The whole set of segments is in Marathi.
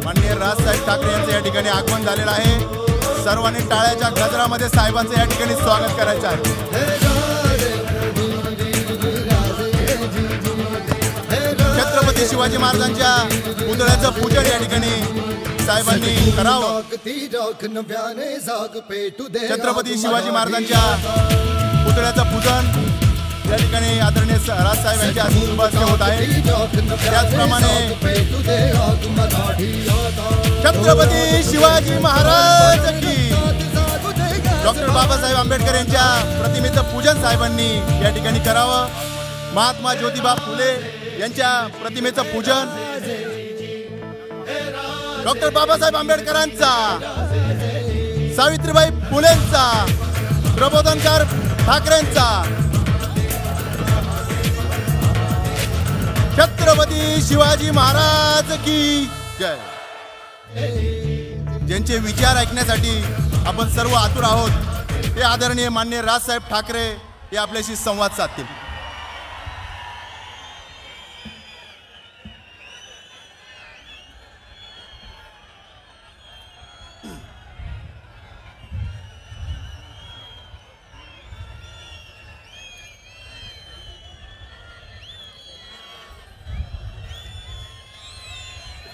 माननीय राजसाहेब ठाकरे यांचं या ठिकाणी आगमन झालेलं आहे। सर्वांनी टाळ्याच्या गजरामध्ये साहेबांचं या ठिकाणी स्वागत करायचं आहे। छत्रपती शिवाजी महाराजांच्या पुतळ्याचं पूजन या ठिकाणी साहेबांनी करावं। छत्रपती शिवाजी महाराजांच्या पुतळ्याचं पूजन या ठिकाणी आदरणीय राजसाहेब यांच्या हस्ते होत आहे। त्याचप्रमाणे छत्रपती शिवाजी महाराज की डॉक्टर बाबासाहेब आंबेडकर यांच्या प्रतिमेचं पूजन साहेबांनी या ठिकाणी करावं। महात्मा ज्योतिबा फुले यांच्या प्रतिमेचं पूजन, डॉक्टर बाबासाहेब आंबेडकरांचा, सावित्रीबाई फुलेंचा, प्रबोधनकार ठाकरेंचा, छत्रपती शिवाजी महाराज की जय। ज्यांचे विचार ऐकण्यासाठी आपण सर्व आतुर आहोत ते आदरणीय माननीय राजसाहेब ठाकरे हे आपल्याशी संवाद साधतील।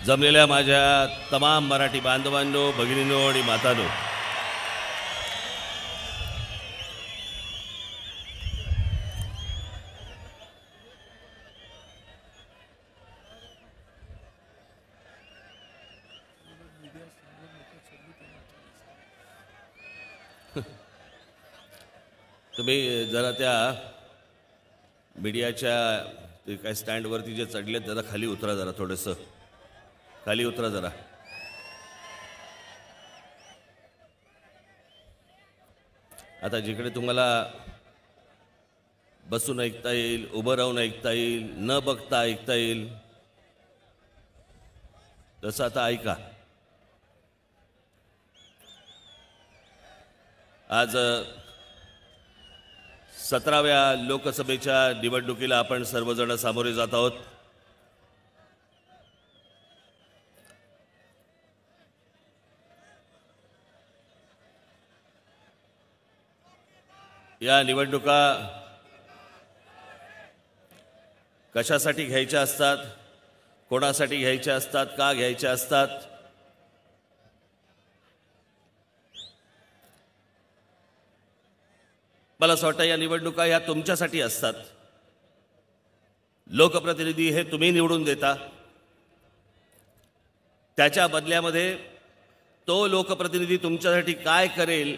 जमलेल्या माझ्या तमाम मराठी बांधवांनो, भगिनींनो आणि मातांनो, तुम्ही जरा त्या मीडियाच्या ते काय स्टँडवरती जे चढलेत जरा खाली उतरा, जरा थोडंसं खाली उतरा जरा। आता जिकडे तुम्हाला बसून ऐकता येईल, उभं राहून ऐकता येईल, न बघता ऐकता येईल, तसं आता ऐका। आज 17व्या लोकसभेच्या निवडणुकीला आपण सर्वजण सामोरे जात आहोत। या निवडणुका कशासाठी घ्यायच्या असतात, कोणासाठी घ्यायच्या असतात, का घ्यायच्या असतात, मला असं वाटतं या निवडणुका या तुमच्यासाठी असतात। लोकप्रतिनिधी हे तुम्ही निवडून देता, त्याच्या बदल्यामध्ये तो लोकप्रतिनिधी तुमच्यासाठी काय करेल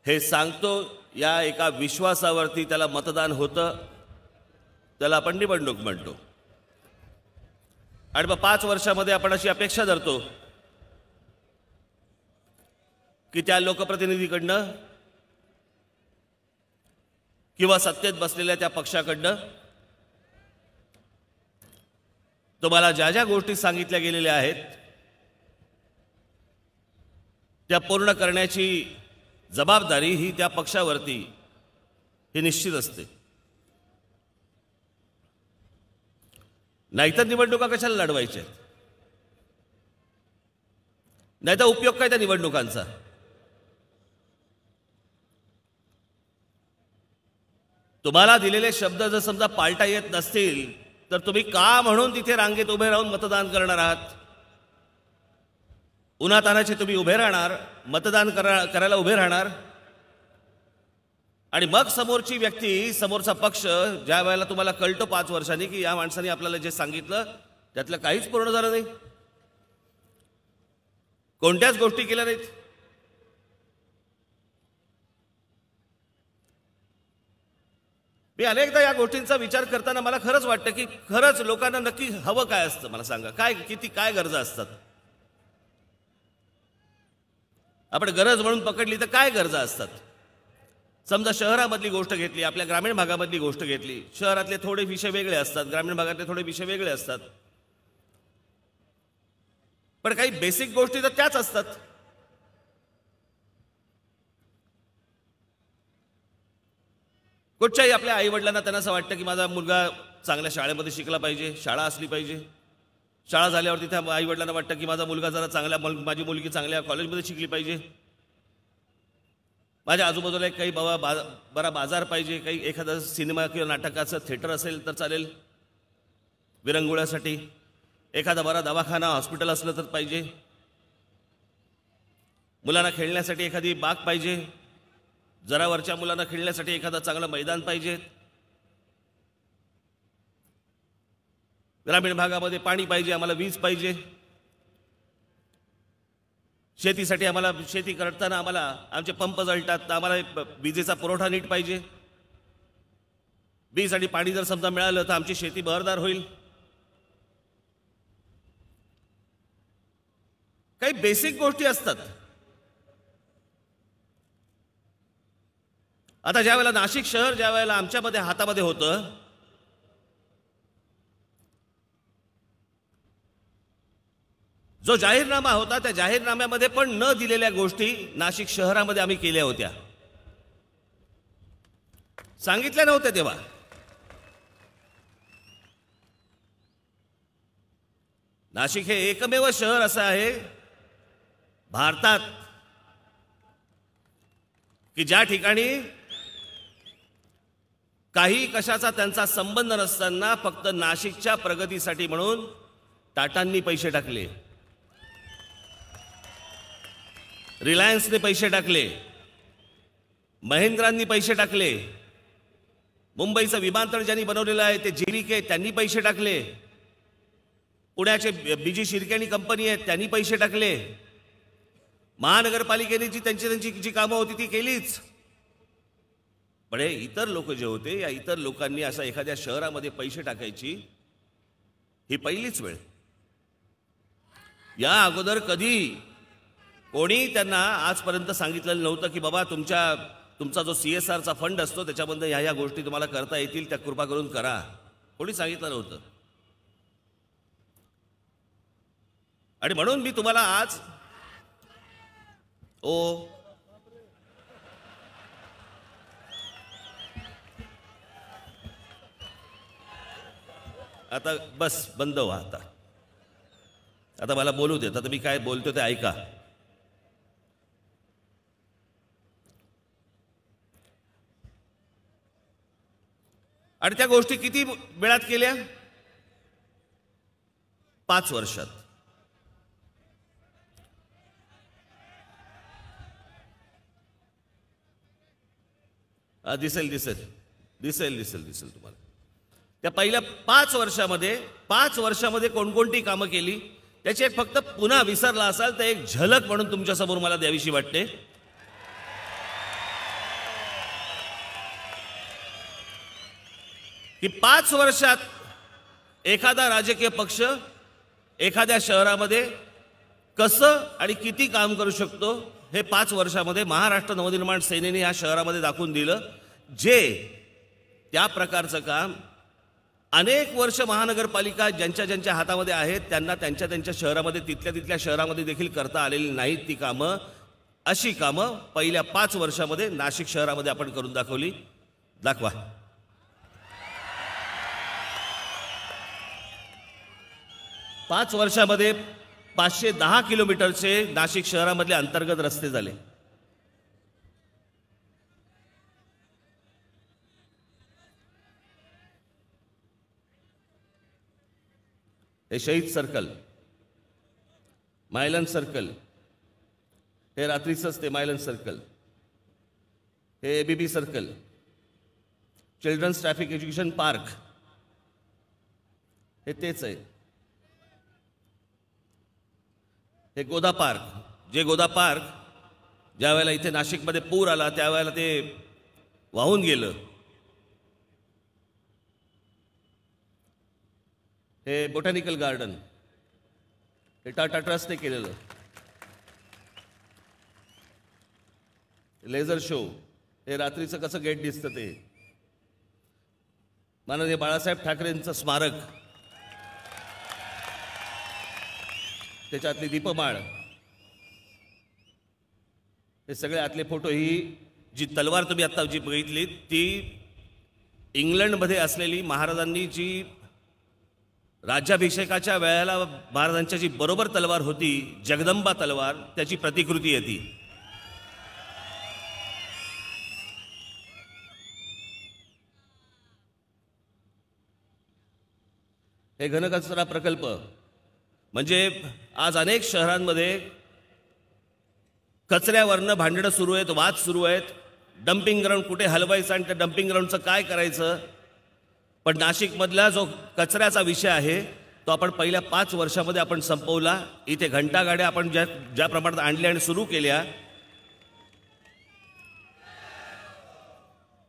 हे सांगतो। या एका विश्वासावरती त्याला मतदान होतं, त्याला आपण निवडणूक म्हणतो। आणि मग 5 वर्षामध्ये आपण अशी अपेक्षा धरतो की त्या लोकप्रतिनिधीकडनं किंवा सत्तेत बसलेल्या त्या पक्षाकडनं तुम्हाला ज्या ज्या गोष्टी सांगितल्या गेलेल्या आहेत त्या पूर्ण करण्याची जबाबदारी ही त्या पक्षावरती ही निश्चित असते। नाहीतर निवडणुका कशाला लढवायच्या, नाहीतर उपयोग काय त्या निवडणुकांचा। तुम्हाला दिलेले शब्द जर समजा पाळता येत नसतील तर तुम्ही का म्हणून तिथे रांगेत उभे राहून मतदान करणार आहात? उन्हातानाचे तुम्ही उभे राहणार, मतदान करायला उभे राहणार, आणि मग समोरची व्यक्ती, समोरचा पक्ष ज्या वेळेला तुम्हाला कळतं 5 वर्षांनी की या माणसाने आपल्याला जे सांगितलं त्यातलं काहीच पूर्ण झालं नाही, कोणत्याच गोष्टी केल्या नाहीत, मी अनेकदा या गोष्टींचा विचार करताना मला खरंच वाटतं की खरंच लोकांना नक्की हवं काय असतं। मला सांगा, काय गरजा असतात? आपण गरज म्हणून पकडली तर काय गरजा असतात? समजा शहरामधली गोष्ट घेतली, आपल्या ग्रामीण भागामधली गोष्ट घेतली, शहरातले थोडे विषय वेगळे असतात, ग्रामीण भागातले थोडे विषय वेगळे असतात, पण काही बेसिक गोष्टी तर त्याच असतात। कुठच्याही आपल्या आई वडिलांना त्यांना असं वाटतं की माझा मुलगा चांगल्या शाळेमध्ये शिकला पाहिजे, शाळा असली पाहिजे. शाळा झाल्यावर तिथे आईवडिलांना वाटतं की माझा मुलगा जरा माझी मुलगी चांगल्या कॉलेजमध्ये शिकली पाहिजे. माझ्या आजूबाजूला काही बरा बाजार पाहिजे, काही एखादा सिनेमा किंवा नाटकाचं थिएटर असेल तर चालेल, विरंगुळ्यासाठी एखादा बरा दवाखाना हॉस्पिटल असलं तर पाहिजे. मुलांना खेळण्यासाठी एखादी बाग पाहिजे, जरावरच्या मुलांना खेळण्यासाठी एखादा चांगलं मैदान पाहिजे. ग्रामीण भागामध्ये पाणी पाहिजे, आम्हाला वीज पाहिजे. शेतीसाठी आम्हाला शेती करताना आम्हाला आमचे पंप जळतात, तर आम्हाला विजेचा पुरवठा नीट पाहिजे. वीज आणि पाणी जर समजा मिळालं तर आमची शेती बहरदार होईल. काही बेसिक गोष्टी असतात. आता ज्या वेळेला नाशिक शहर ज्या वेळेला आमच्यामध्ये हातामध्ये होतं, जो जाहीरनामा होता त्या जाहीरनाम्यामध्ये पण न दिलेल्या गोष्टी नाशिक शहरामध्ये आम्ही केल्या होत्या, सांगितल्या नव्हत्या तेव्हा. नाशिक हे एकमेव शहर असं आहे भारतात की ज्या ठिकाणी काही कशाचा त्यांचा संबंध नसताना फक्त नाशिकच्या प्रगतीसाठी म्हणून टाटांनी पैसे टाकले, रिलायन्सने पैसे टाकले, महिंद्रांनी पैसे टाकले, मुंबईचं विमानतळ ज्यांनी बनवलेलं आहे ते जीरीके त्यांनी पैसे टाकले, पुण्याचे बीजी शिर्केणी कंपनी आहे त्यांनी पैसे टाकले, महानगरपालिकेने त्यांची जी कामं होती ती केलीच. पण हे इतर लोक जे होते, या इतर लोकांनी अशा एखाद्या शहरामध्ये पैसे टाकायची ही पहिलीच वेळ. या अगोदर कधी कोणी त्यांना आजपर्यंत सांगितलेलं नव्हतं की बाबा तुमचा जो CSRचा फंड असतो त्याच्यामध्ये ह्या गोष्टी तुम्हाला करता येतील, त्या कृपा करून करा. कोणी सांगितलं नव्हतं. आणि म्हणून मी तुम्हाला आज आता बस बंद व्हा. आता मला बोलू देत. आता मी काय बोलतो ते ऐका. आणि त्या गोष्टी किती वेळात केल्या? 5 वर्षात. दिसेल तुम्हाला. त्या पहिल्या 5 वर्षामध्ये कोणकोणती कामं केली त्याची एक फक्त पुन्हा विसरला असाल तर एक झलक म्हणून तुमच्यासमोर मला द्यावीशी वाटते. की 5 वर्षात एखादा राजकीय पक्ष एखाद्या शहरामध्ये कसं आणि किती काम करू शकतो हे 5 वर्षामध्ये महाराष्ट्र नवनिर्माण सेनेने या शहरामध्ये दाखवून दिलं. जे त्या प्रकारचं काम अनेक वर्ष महानगरपालिका ज्यांच्या हातामध्ये आहेत त्यांना त्यांच्या शहरामध्ये तिथल्या शहरामध्ये देखील करता आलेली नाहीत ती कामं. अशी कामं पहिल्या 5 वर्षामध्ये नाशिक शहरामध्ये आपण करून दाखवा. 5 वर्षामध्ये 510 किलोमीटरचे नाशिक शहरामधले अंतर्गत रस्ते झाले. हे शहीद सर्कल, मायलन सर्कल, हे रात्रीचंच ते मायलन सर्कल, हे ABB circle, children's traffic education park, हे तेच आहे. हे गोदा पार्क, जे गोदा पार्क ज्या वेळेला इथे नाशिकमध्ये पूर आला त्यावेळेला ते वाहून गेलं. हे बोटॅनिकल गार्डन, हे टाटा ट्रस्टने केलेलं. लेझर शो, हे रात्रीचं कसं गेट दिसतं ते. माननीय बाळासाहेब ठाकरेंचं स्मारक, त्याच्यातली दीपमाळ, हे सगळे आतले फोटो. ही जी तलवार तुम्ही आता जी बघितली ती इंग्लंडमध्ये असलेली महाराजांनी जी राज्याभिषेकाच्या वेळेला महाराजांच्या जी बरोबर तलवार होती, जगदंबा तलवार, त्याची प्रतिकृती आहे ती. हे घनकचरा प्रकल्प म्हणजे आज अनेक शहरांमध्ये कचऱ्यावरनं भांडणं सुरू आहेत, वाद सुरू आहेत. डम्पिंग ग्राउंड कुठे हलवायचं आणि त्या डम्पिंग ग्राउंडचं काय करायचं. पण नाशिकमधला जो कचऱ्याचा विषय आहे तो आपण पहिल्या 5 वर्षामध्ये आपण संपवला. इथे घंटागाड्या आपण ज्या प्रमाणात आणल्या आणि सुरू केल्या,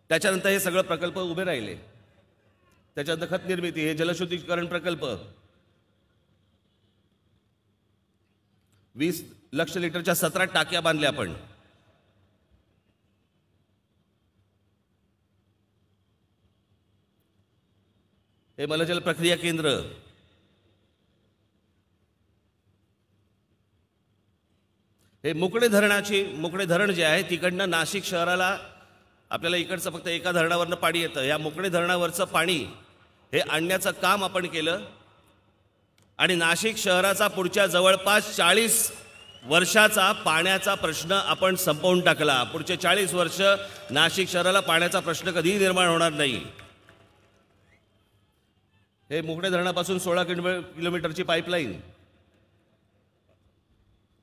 त्याच्यानंतर हे सगळं प्रकल्प उभे राहिले. त्याच्यानंतर खत निर्मिती, हे जलशुद्धीकरण प्रकल्प, 20 लक्ष लिटरच्या 17 टाक्या बांधल्या आपण. हे मलजल प्रक्रिया केंद्र, हे मुकडे धरण जे आहे तिकडनं नाशिक शहराला आपल्याला इकडचं फक्त एका धरणावरनं पाणी येतं. या मुकडे धरणावरचं पाणी हे आणण्याचं काम आपण केलं आणि नाशिक शहराचा पुढच्या जवळपास 40 वर्षाचा पाण्याचा प्रश्न आपण संपवून टाकला. पुढचे 40 वर्ष नाशिक शहराला पाण्याचा प्रश्न कधीही निर्माण होणार नाही. हे मुकडे धरणापासून 16 किलोमीटरची पाईपलाईन,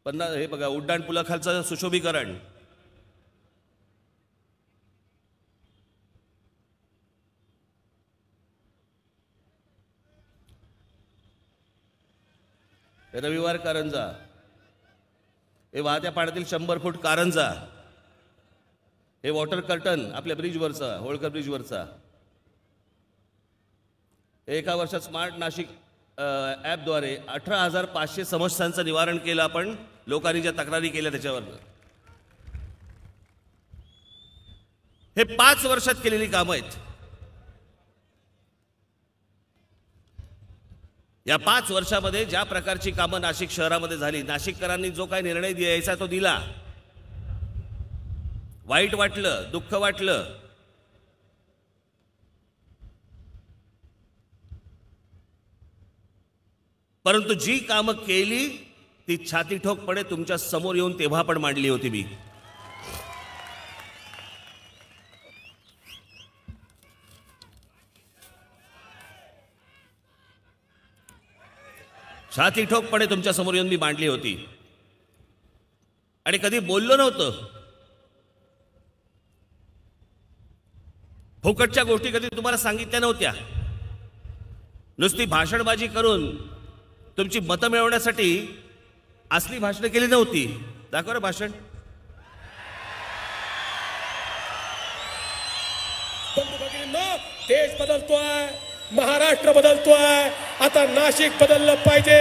हे बघा उड्डाण पुलाखालचं सुशोभीकरण, रविवार कारंजा, हे वाहत्या पाण्यातील 100 फूट कारंजा, हे वॉटर कर्टन आपल्या ब्रिजवरचा, होळकर ब्रिजवरचा. एका वर्षात स्मार्ट नाशिक ॲपद्वारे 18,500 समस्यांचं निवारण केलं आपण. लोकांनी ज्या तक्रारी केल्या त्याच्यावर हे 5 वर्षात केलेली कामं आहेत. या 5 वर्षामध्ये ज्या प्रकारची कामं नाशिक शहरामध्ये झाली, नाशिककरांनी जो काही निर्णय द्यायचा तो दिला. वाईट वाटलं, दुःख वाटलं, परंतु जी कामं केली ती छाती ठोकपणे तुमच्या समोर येऊन तेव्हा पण मांडली होती मी. छाती ठोकपणे तुमच्या समोर येऊन मी मांडली होती आणि कधी बोललो नव्हतं. फुकटच्या गोष्टी कधी तुम्हाला सांगितल्या नव्हत्या. नुसती भाषणबाजी करून तुमची मतं मिळवण्यासाठी असली भाषणं केली नव्हती. दाखव रे भाषण. देश बदलतोय, महाराष्ट्र बदलतोय, आता नाशिक बदललं पाहिजे.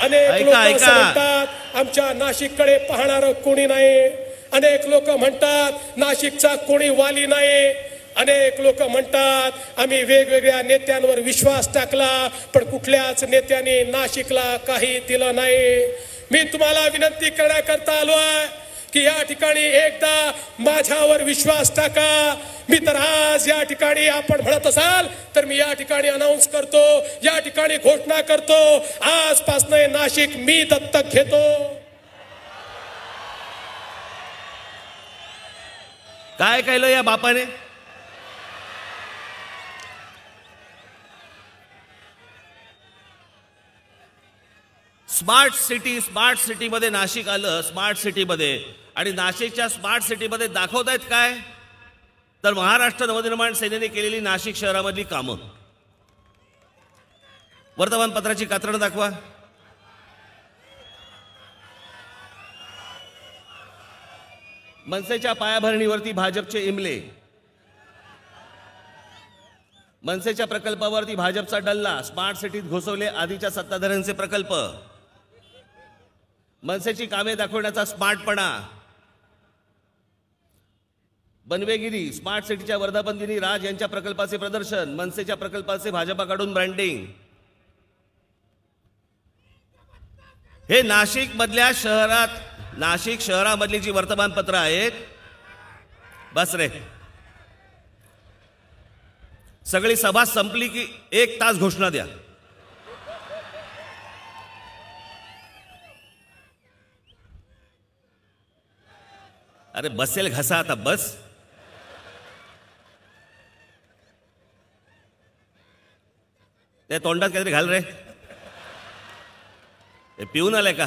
अनेक लोक म्हणतात आमच्या नाशिककडे पाहणार कोणी नाही. अनेक लोक म्हणतात नाशिकचा कोणी वाली नाही. अनेक लोक म्हणतात आम्ही वेगवेगळ्या नेत्यांवर विश्वास टाकला पण कुठल्याच नेत्याने नाशिकला काही दिलं नाही. मी तुम्हाला विनंती करण्याकरता आलोय की या ठिकाणी एकदा माझ्यावर विश्वास टाका. मी तर आज या ठिकाणी आपण म्हणत असाल तर मी या ठिकाणी अनाउन्स करतो, या ठिकाणी घोषणा करतो, आजपासून नाशिक मी दत्तक घेतो. काय केलं या बापाने? स्मार्ट सिटीमध्ये नाशिक आलं. स्मार्ट सिटीमध्ये आणि नाशिकच्या स्मार्ट सिटीमध्ये दाखवतायत काय तर महाराष्ट्र नवनिर्माण सेनेने केलेली नाशिक शहरामधली कामं. वर्तमानपत्राची कात्रणं दाखवा. मनसेच्या पायाभरणीवरती भाजपचे इमले, मनसेच्या प्रकल्पावरती भाजपचा डल्ला, स्मार्ट सिटीत घुसवले आधीच्या सत्ताधाऱ्यांचे प्रकल्प, मनसेची कामे दाखवण्याचा स्मार्टपणा, बनवेगिरी, स्मार्ट सिटीच्या वर्धापन दिनी राज यांच्या प्रकल्पाचे प्रदर्शन, मनसेच्या प्रकल्पाचे भाजपाकडून ब्रँडिंग. हे नाशिक शहरामधली जी वर्तमानपत्र आहेत, बस रे, सगळी सभा संपली की 1 तास घोषणा द्या. अरे बसेल घसा आता बस. त्या तोंडात काहीतरी घाल रे. हे पिऊन आलाय का?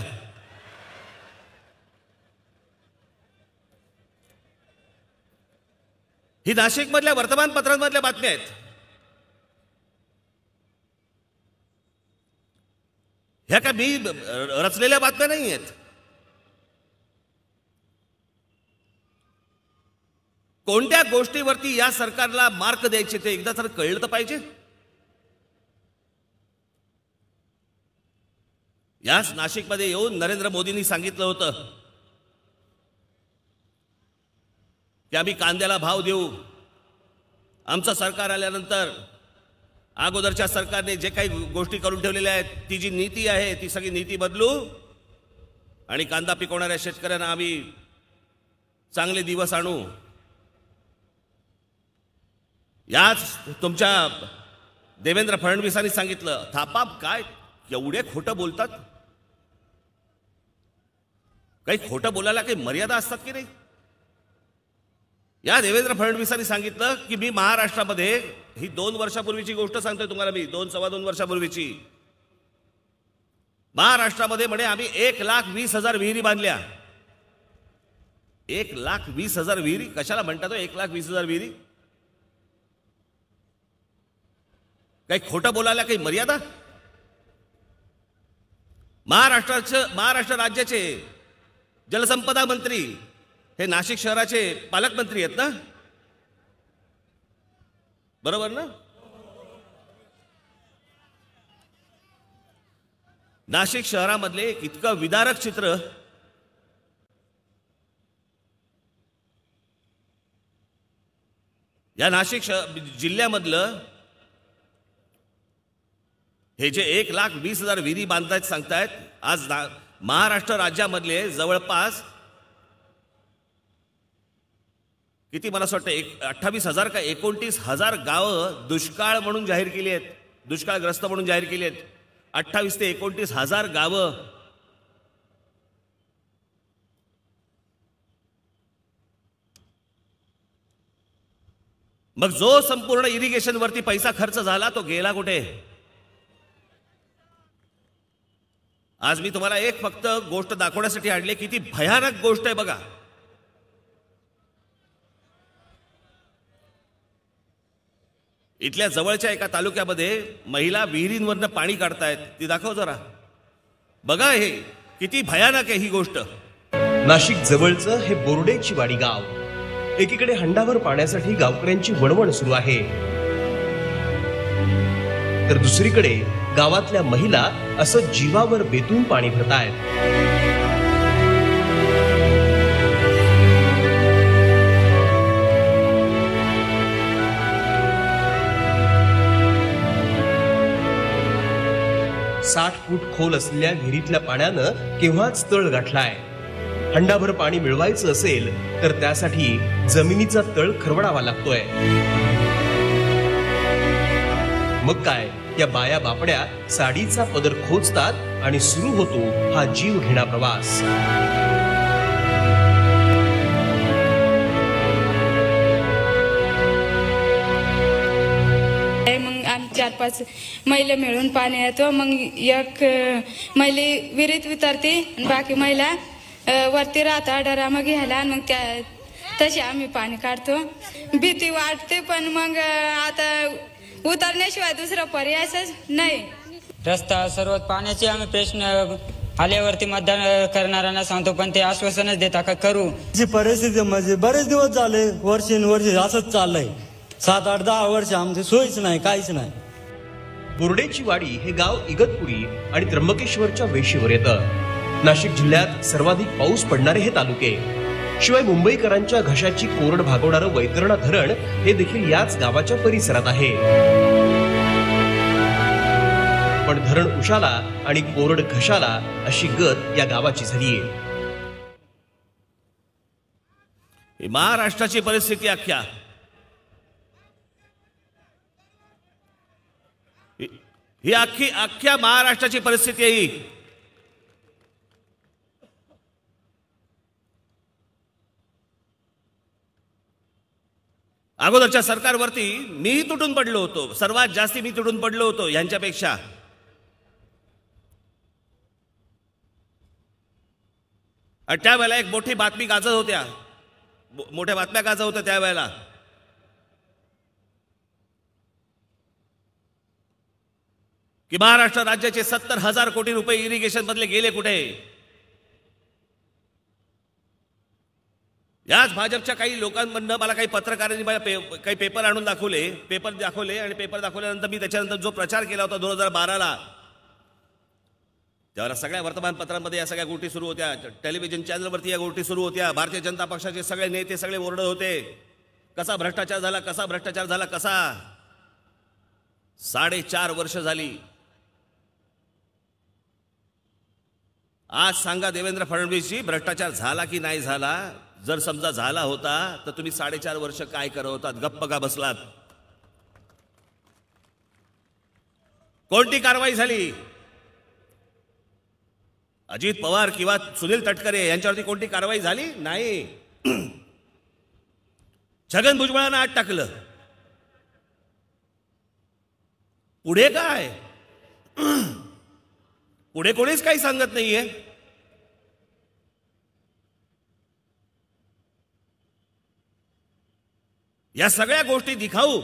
ही नाशिक मधल्या वर्तमानपत्रांमधल्या बातम्या आहेत. ह्या का मी रचलेल्या बातम्या नाही आहेत. कोणत्या गोष्टीवरती या सरकारला मार्क द्यायचे ते एकदा तर कळलं तर पाहिजे. याच नाशिकमध्ये येऊन नरेंद्र मोदींनी सांगितलं होतं की आम्ही कांद्याला भाव देऊ. आमचं सरकार आल्यानंतर अगोदरच्या सरकारने जे काही गोष्टी करून ठेवलेल्या आहेत ती जी नीती आहे ती सगळी नीती बदलू आणि कांदा पिकवणाऱ्या शेतकऱ्यांना आम्ही चांगले दिवस आणू. याच तुमच्या देवेंद्र फडणवीसांनी सांगितलं. थापा काय एवढे खोटं बोलतात. काही खोटं बोलायला काही मर्यादा असतात की नाही. या देवेंद्र फडणवीसांनी सांगितलं की मी महाराष्ट्रामध्ये ही 2 वर्षापूर्वीची गोष्ट सांगतोय तुम्हाला मी. 2-2.25 वर्षापूर्वीची. महाराष्ट्रामध्ये म्हणे आम्ही 1,20,000 विहिरी बांधल्या. 1,20,000 विहिरी कशाला म्हणतात? 1,20,000 विहिरी. काही खोटं बोलायला काही मर्यादा? महाराष्ट्र राज्याचे जलसंपदा मंत्री हे नाशिक शहराचे पालकमंत्री आहेत ना? बरोबर ना? नाशिक शहरामधले एक इतकं विदारक चित्र या नाशिक जिल्ह्यामधलं हे जे 1,20,000 विहिरी बांधतायत सांगतायत. आज महाराष्ट्र राज्यामधले जवळपास किती मला असं वाटतं 28,000 का 29,000 गावं दुष्काळ म्हणून जाहीर केली आहेत. दुष्काळग्रस्त म्हणून जाहीर केली आहेत. 28 ते 29,000 गावं. मग जो संपूर्ण इरिगेशन वरती पैसा खर्च झाला तो गेला कुठे? आज मी तुम्हाला एक फक्त गोष्ट दाखवण्यासाठी आणली. किती भयानक गोष्ट आहे बघा. इथल्या जवळच्या एका तालुक्यामध्ये महिला विहिरींवरनं पाणी काढतायत. ती दाखव जरा. बघा हे किती भयानक आहे ही गोष्ट. नाशिक जवळचं हे बोर्डेची वाडी गाव. एकीकडे हंडाभर पाण्यासाठी गावकऱ्यांची वणवण सुरू आहे, तर दुसरीकडे गावातल्या महिला असं जीवावर बेतून पाणी भरतायत. साठ फूट खोल असलेल्या विहिरीतल्या पाण्यानं केव्हाच तळ गाठलाय. हंडाभर पाणी मिळवायचं असेल तर त्यासाठी जमिनीचा तळ खरवडावा लागतोय. मग काय या बाया बापड्या साडीचा पदर खोचतात आणि सुरू होतो हा जीव घेणा प्रवास. मग आम्ही 4-5 महिला मिळून पाणी येतो. मग एक महिला विहिरीत उतरते आणि बाकी महिला वरती राहतात डरामा घ्यायला. आणि मग त्या तशी आम्ही पाणी काढतो. भीती वाटते पण मग आता उतरण्याशिवाय दुसरा पर्यायच नाही. रस्ता सर्वात पाण्याचे आम्ही प्रश्न आल्यावरती मतदान करणाऱ्यांना सांगतो, पण ते आश्वासनच देता का करू. जी परिस्थिती म्हणजे बरेच दिवस झाले, वर्षानुवर्ष असंच चाललंय. 7-8-10 वर्ष आमची सोयच नाही, काहीच नाही. बोर्डेची वाडी हे गाव इगतपुरी आणि त्र्यंबकेश्वरच्या वेशीवर येतं. नाशिक जिल्ह्यात सर्वाधिक पाऊस पडणारे हे तालुके. शिवाय मुंबईकरांच्या घशाची कोरड भागवणारं वैतरणा धरण हे देखील याच गावाच्या परिसरात आहे. पण धरण उशाला आणि कोरड घशाला अशी गत या गावाची झालीये. महाराष्ट्राची परिस्थिती अख्ख्या ही अख्ख्या महाराष्ट्राची परिस्थिती आहे ही. अगोदरच्या सरकारवरती मीही तुटून पडलो होतो, सर्वात जास्ती मी तुटून पडलो होतो यांच्यापेक्षा. आणि त्यावेळेला एक मोठी बातमी गाजत होत्या, मोठ्या बातम्या गाजत होत्या त्यावेळेला. की महाराष्ट्र राज्याचे 70,000 कोटी रुपये इरिगेशन मधले गेले कुठे. याच भाजपच्या काही लोकांमधनं मला काही पत्रकारांनी काही पेपर आणून दाखवले आणि पेपर दाखवल्यानंतर मी त्याच्यानंतर जो प्रचार केला होता 2012ला, त्यावेळेला सगळ्या वर्तमानपत्रांमध्ये या सगळ्या गोष्टी सुरू होत्या, टेलिव्हिजन चॅनलवरती या गोष्टी सुरू होत्या. भारतीय जनता पक्षाचे सगळे नेते सगळे ओरडत होते, कसा भ्रष्टाचार झाला, कसा भ्रष्टाचार झाला, कसा. 4.5 वर्ष झाली. आज सांगा देवेंद्र फडणवीसजी, भ्रष्टाचार झाला की नाही झाला. जर समजा झाला होता तर तुम्ही 4.5 वर्ष काय करत होतात, गप्प का बसलात. कोणती कारवाई झाली. अजित पवार किंवा सुनील तटकरे यांच्यावरती कोणती कारवाई झाली नाही. छगन भुजबळांना आत टाकलं. पुढे काय, पुढे कोणीच काही सांगत नाहीये. या सगळ्या गोष्टी दिखाऊ,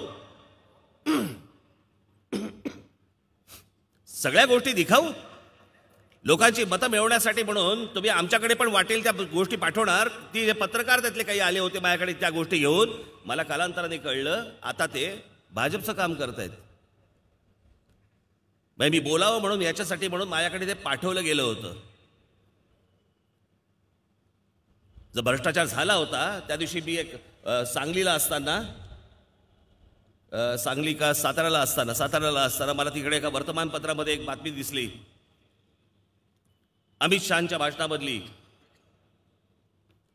सगळ्या गोष्टी दिखाऊ लोकांची मतं मिळवण्यासाठी म्हणून तुम्ही आमच्याकडे पण वाटेल त्या गोष्टी पाठवणार. ती जे पत्रकार त्यातले काही आले होते माझ्याकडे त्या गोष्टी घेऊन, मला कालांतराने कळलं आता ते भाजपचं काम करतायत. मी बोलावं म्हणून याच्यासाठी म्हणून माझ्याकडे ते पाठवलं गेलं होतं. जर भ्रष्टाचार झाला होता त्या दिवशी मी एक सांगलीला असताना, सांगली का साताऱ्याला असताना मला तिकडे एका वर्तमानपत्रामध्ये एक बातमी दिसली अमित शहाच्या भाषणामधली.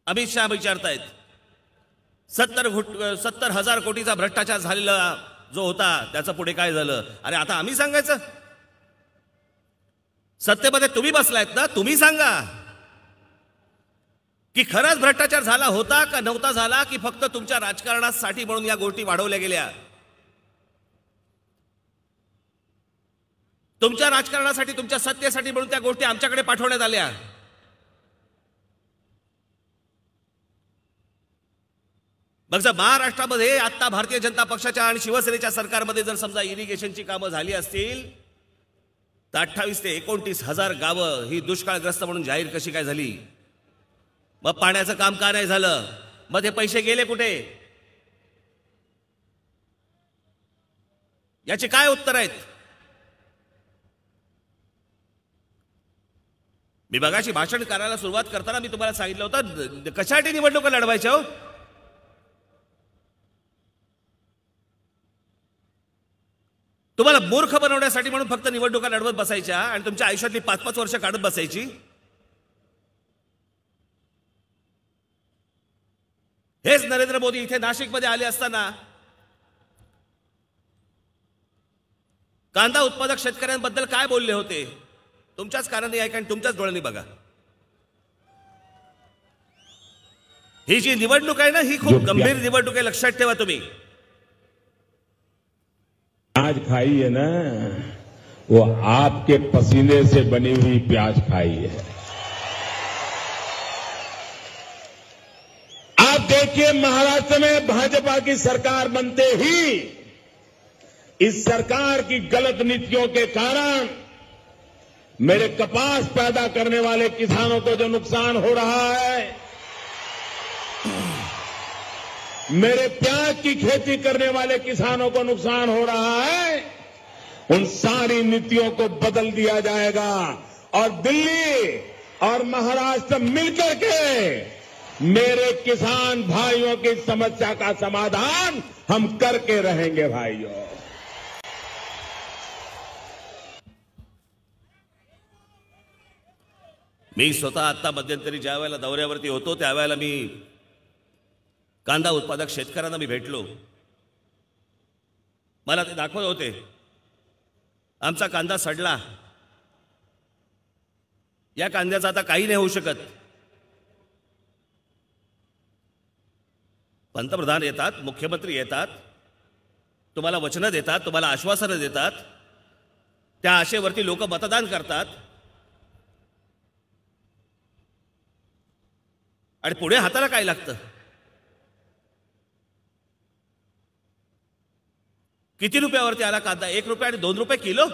अमित शहा विचारतायत 70,000 कोटीचा भ्रष्टाचार झालेला जो होता त्याचं पुढे काय झालं. अरे आता आम्ही सांगायचं, सत्तेमध्ये तुम्ही बसलायत ना, तुम्ही सांगा की खरंच भ्रष्टाचार झाला होता का नव्हता झाला, की फक्त तुमच्या राजकारणासाठी म्हणून या गोष्टी वाढवल्या गेल्या. तुमच्या राजकारणासाठी, तुमच्या सत्तेसाठी म्हणून त्या गोष्टी आमच्याकडे पाठवण्यात आल्या. मग जर महाराष्ट्रामध्ये आता भारतीय जनता पक्षाच्या आणि शिवसेनेच्या सरकारमध्ये जर समजा इरिगेशनची कामं झाली असतील तर 28 ते 29,000 गावं ही दुष्काळग्रस्त म्हणून जाहीर कशी काय झाली. मग पाण्याचं काम का नाही झालं, मग ते पैसे गेले कुठे, याचे काय उत्तर आहेत. मी मगाशी भाषण करायला सुरुवात करताना मी तुम्हाला सांगितलं होतं कशासाठी निवडणुका लढवायच्या हो. तुम्हाला मूर्ख बनवण्यासाठी म्हणून फक्त निवडणुका लढवत बसायच्या आणि तुमच्या आयुष्यातली 5-5 वर्ष काढत बसायची. हेच नरेंद्र मोदी इथे नाशिकमध्ये आले असताना कांदा उत्पादक शेतकऱ्यांबद्दल काय बोलले होते. तुमच्याच कानाने ऐका आणि तुमच्याच डोळ्यांनी बघा. ही जी निवडणूक आहे ना, ही खूप गंभीर निवडणूक आहे, लक्षात ठेवा तुम्ही. प्याज खाई है ना, वो आपके पसीने से बनी हुई प्याज खाई है. आप देखिए महाराष्ट्र में भाजपा की सरकार बनते ही इस सरकार की गलत नीतियों के कारण मेरे कपास पैदा करने वाले किसानों को जो नुकसान हो रहा है, मेरे प्याज की खेती करने वाले किसानों को नुकसान हो रहा है, उन सारी नीतियों को बदल दिया जाएगा और दिल्ली और महाराष्ट्र मिलकर के मेरे किसान भाइयों की समस्या का समाधान हम करके रहेंगे भाइयों. मी स्वतः आता मध्यंतरी ज्या वेळेला दौऱ्यावरती होतो त्यावेळेला मी कांदा उत्पादक शेतकऱ्यांना मी भेटलो. मला ते दाखवत होते आमचा कांदा सडला. या कांद्याचं आता काही नाही होऊ शकत. पंतप्रधान येतात, मुख्यमंत्री येतात, तुम्हाला वचनं देतात, तुम्हाला आश्वासनं देतात, त्या आशेवरती लोक मतदान करतात आणि पुढे हाताला काय लागतं? किती रुपयावरती आला कांदा? 1 रुपया आणि 2 रुपये किलो.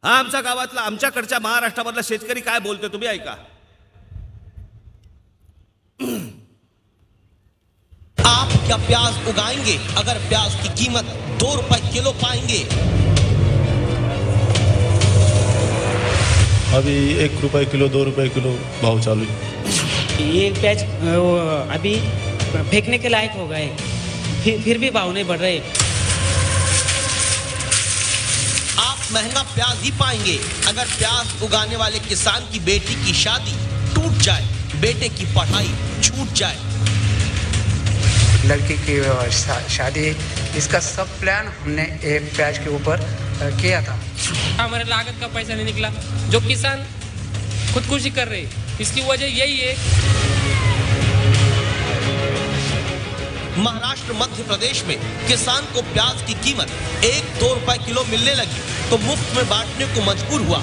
हा आमच्या गावातला, आमच्याकडच्या महाराष्ट्रामधला शेतकरी काय बोलतोय तुम्ही ऐका. आप क्या प्याज उगाएंगे अगर प्याज की कीमत 2 रुपए किलो पाएंगे? अभी 1 रुपए किलो 2 रुपए किलो भाव चालू है. ये प्याज अभी फेंकने के लायक हो गए, फिर भी भाव नहीं बढ़ रहे. आप महंगा प्याज ही पाएंगे अगर प्याज उगाने वाले किसान की बेटी की शादी टूट जाए, बेटे की पढ़ाई छूट जाए. लड़की की शादी, इसका सब प्लान हमने एक प्याज के ऊपर किया था. हमारे लागत का पैसा नहीं निकला, जो किसान खुदकुशी कर रहे, इसकी वजह यही है. महाराष्ट्र, मध्य प्रदेश में किसान को प्याज की कीमत 1-2 रुपए किलो मिलने लगी तो मुफ्त में बांटने को मजबूर हुआ.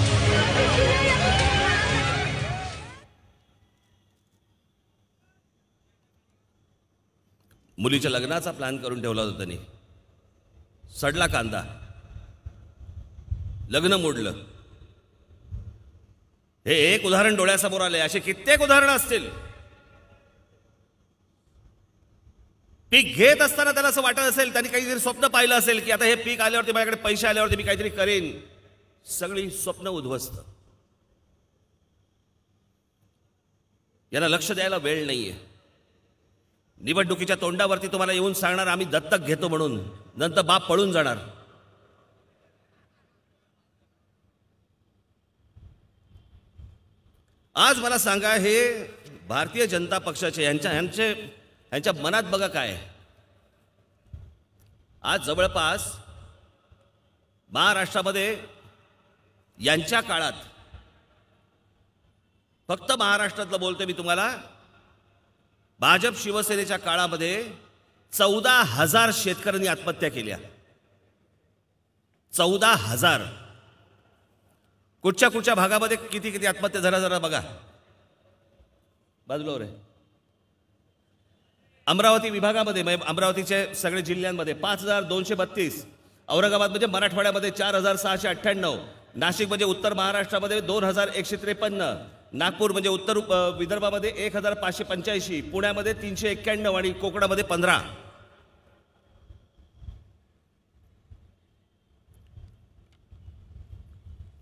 मुलीच्या लग्नाचा प्लॅन करून ठेवला होता त्यांनी. सडला कांदा, लग्न मोडलं. हे एक उदाहरण डोळ्यासमोर आले. असे कित्येक उदाहरणं असतील. पीक घेत असताना त्याला असं वाटत असेल, त्यांनी काहीतरी स्वप्न पाहिलं असेल की आता हे पीक आल्यावरती माझ्याकडे पैसे आल्यावरती मी काहीतरी करेन. सगळी स्वप्न उद्ध्वस्त. यांना लक्ष द्यायला वेळ नाहीये. निवडणुकीच्या तोंडावरती तुम्हाला येऊन सांगणार आम्ही दत्तक घेतो म्हणून, नंतर बाप पळून जाणार. आज मला सांगा, हे भारतीय जनता पक्षाचे यांच्या मनात बघा काय. आज जवळपास महाराष्ट्रामध्ये यांच्या काळात, फक्त महाराष्ट्रातलं बोलतोय मी तुम्हाला, भाजप शिवसेनेच्या काळामध्ये 14,000 शेतकऱ्यांनी आत्महत्या केल्या. 14,000. कुठच्या कुठच्या भागामध्ये किती किती आत्महत्या झाल्या जरा बघा. बाजूलावर आहे. अमरावती विभागामध्ये, अमरावतीच्या सगळ्या जिल्ह्यांमध्ये 5,232. औरंगाबाद म्हणजे मराठवाड्यामध्ये 4,698. नाशिक म्हणजे उत्तर महाराष्ट्रामध्ये 2,153. नागपूर म्हणजे उत्तर विदर्भामध्ये 1,585. पुण्यामध्ये 391 आणि कोकणामध्ये 15.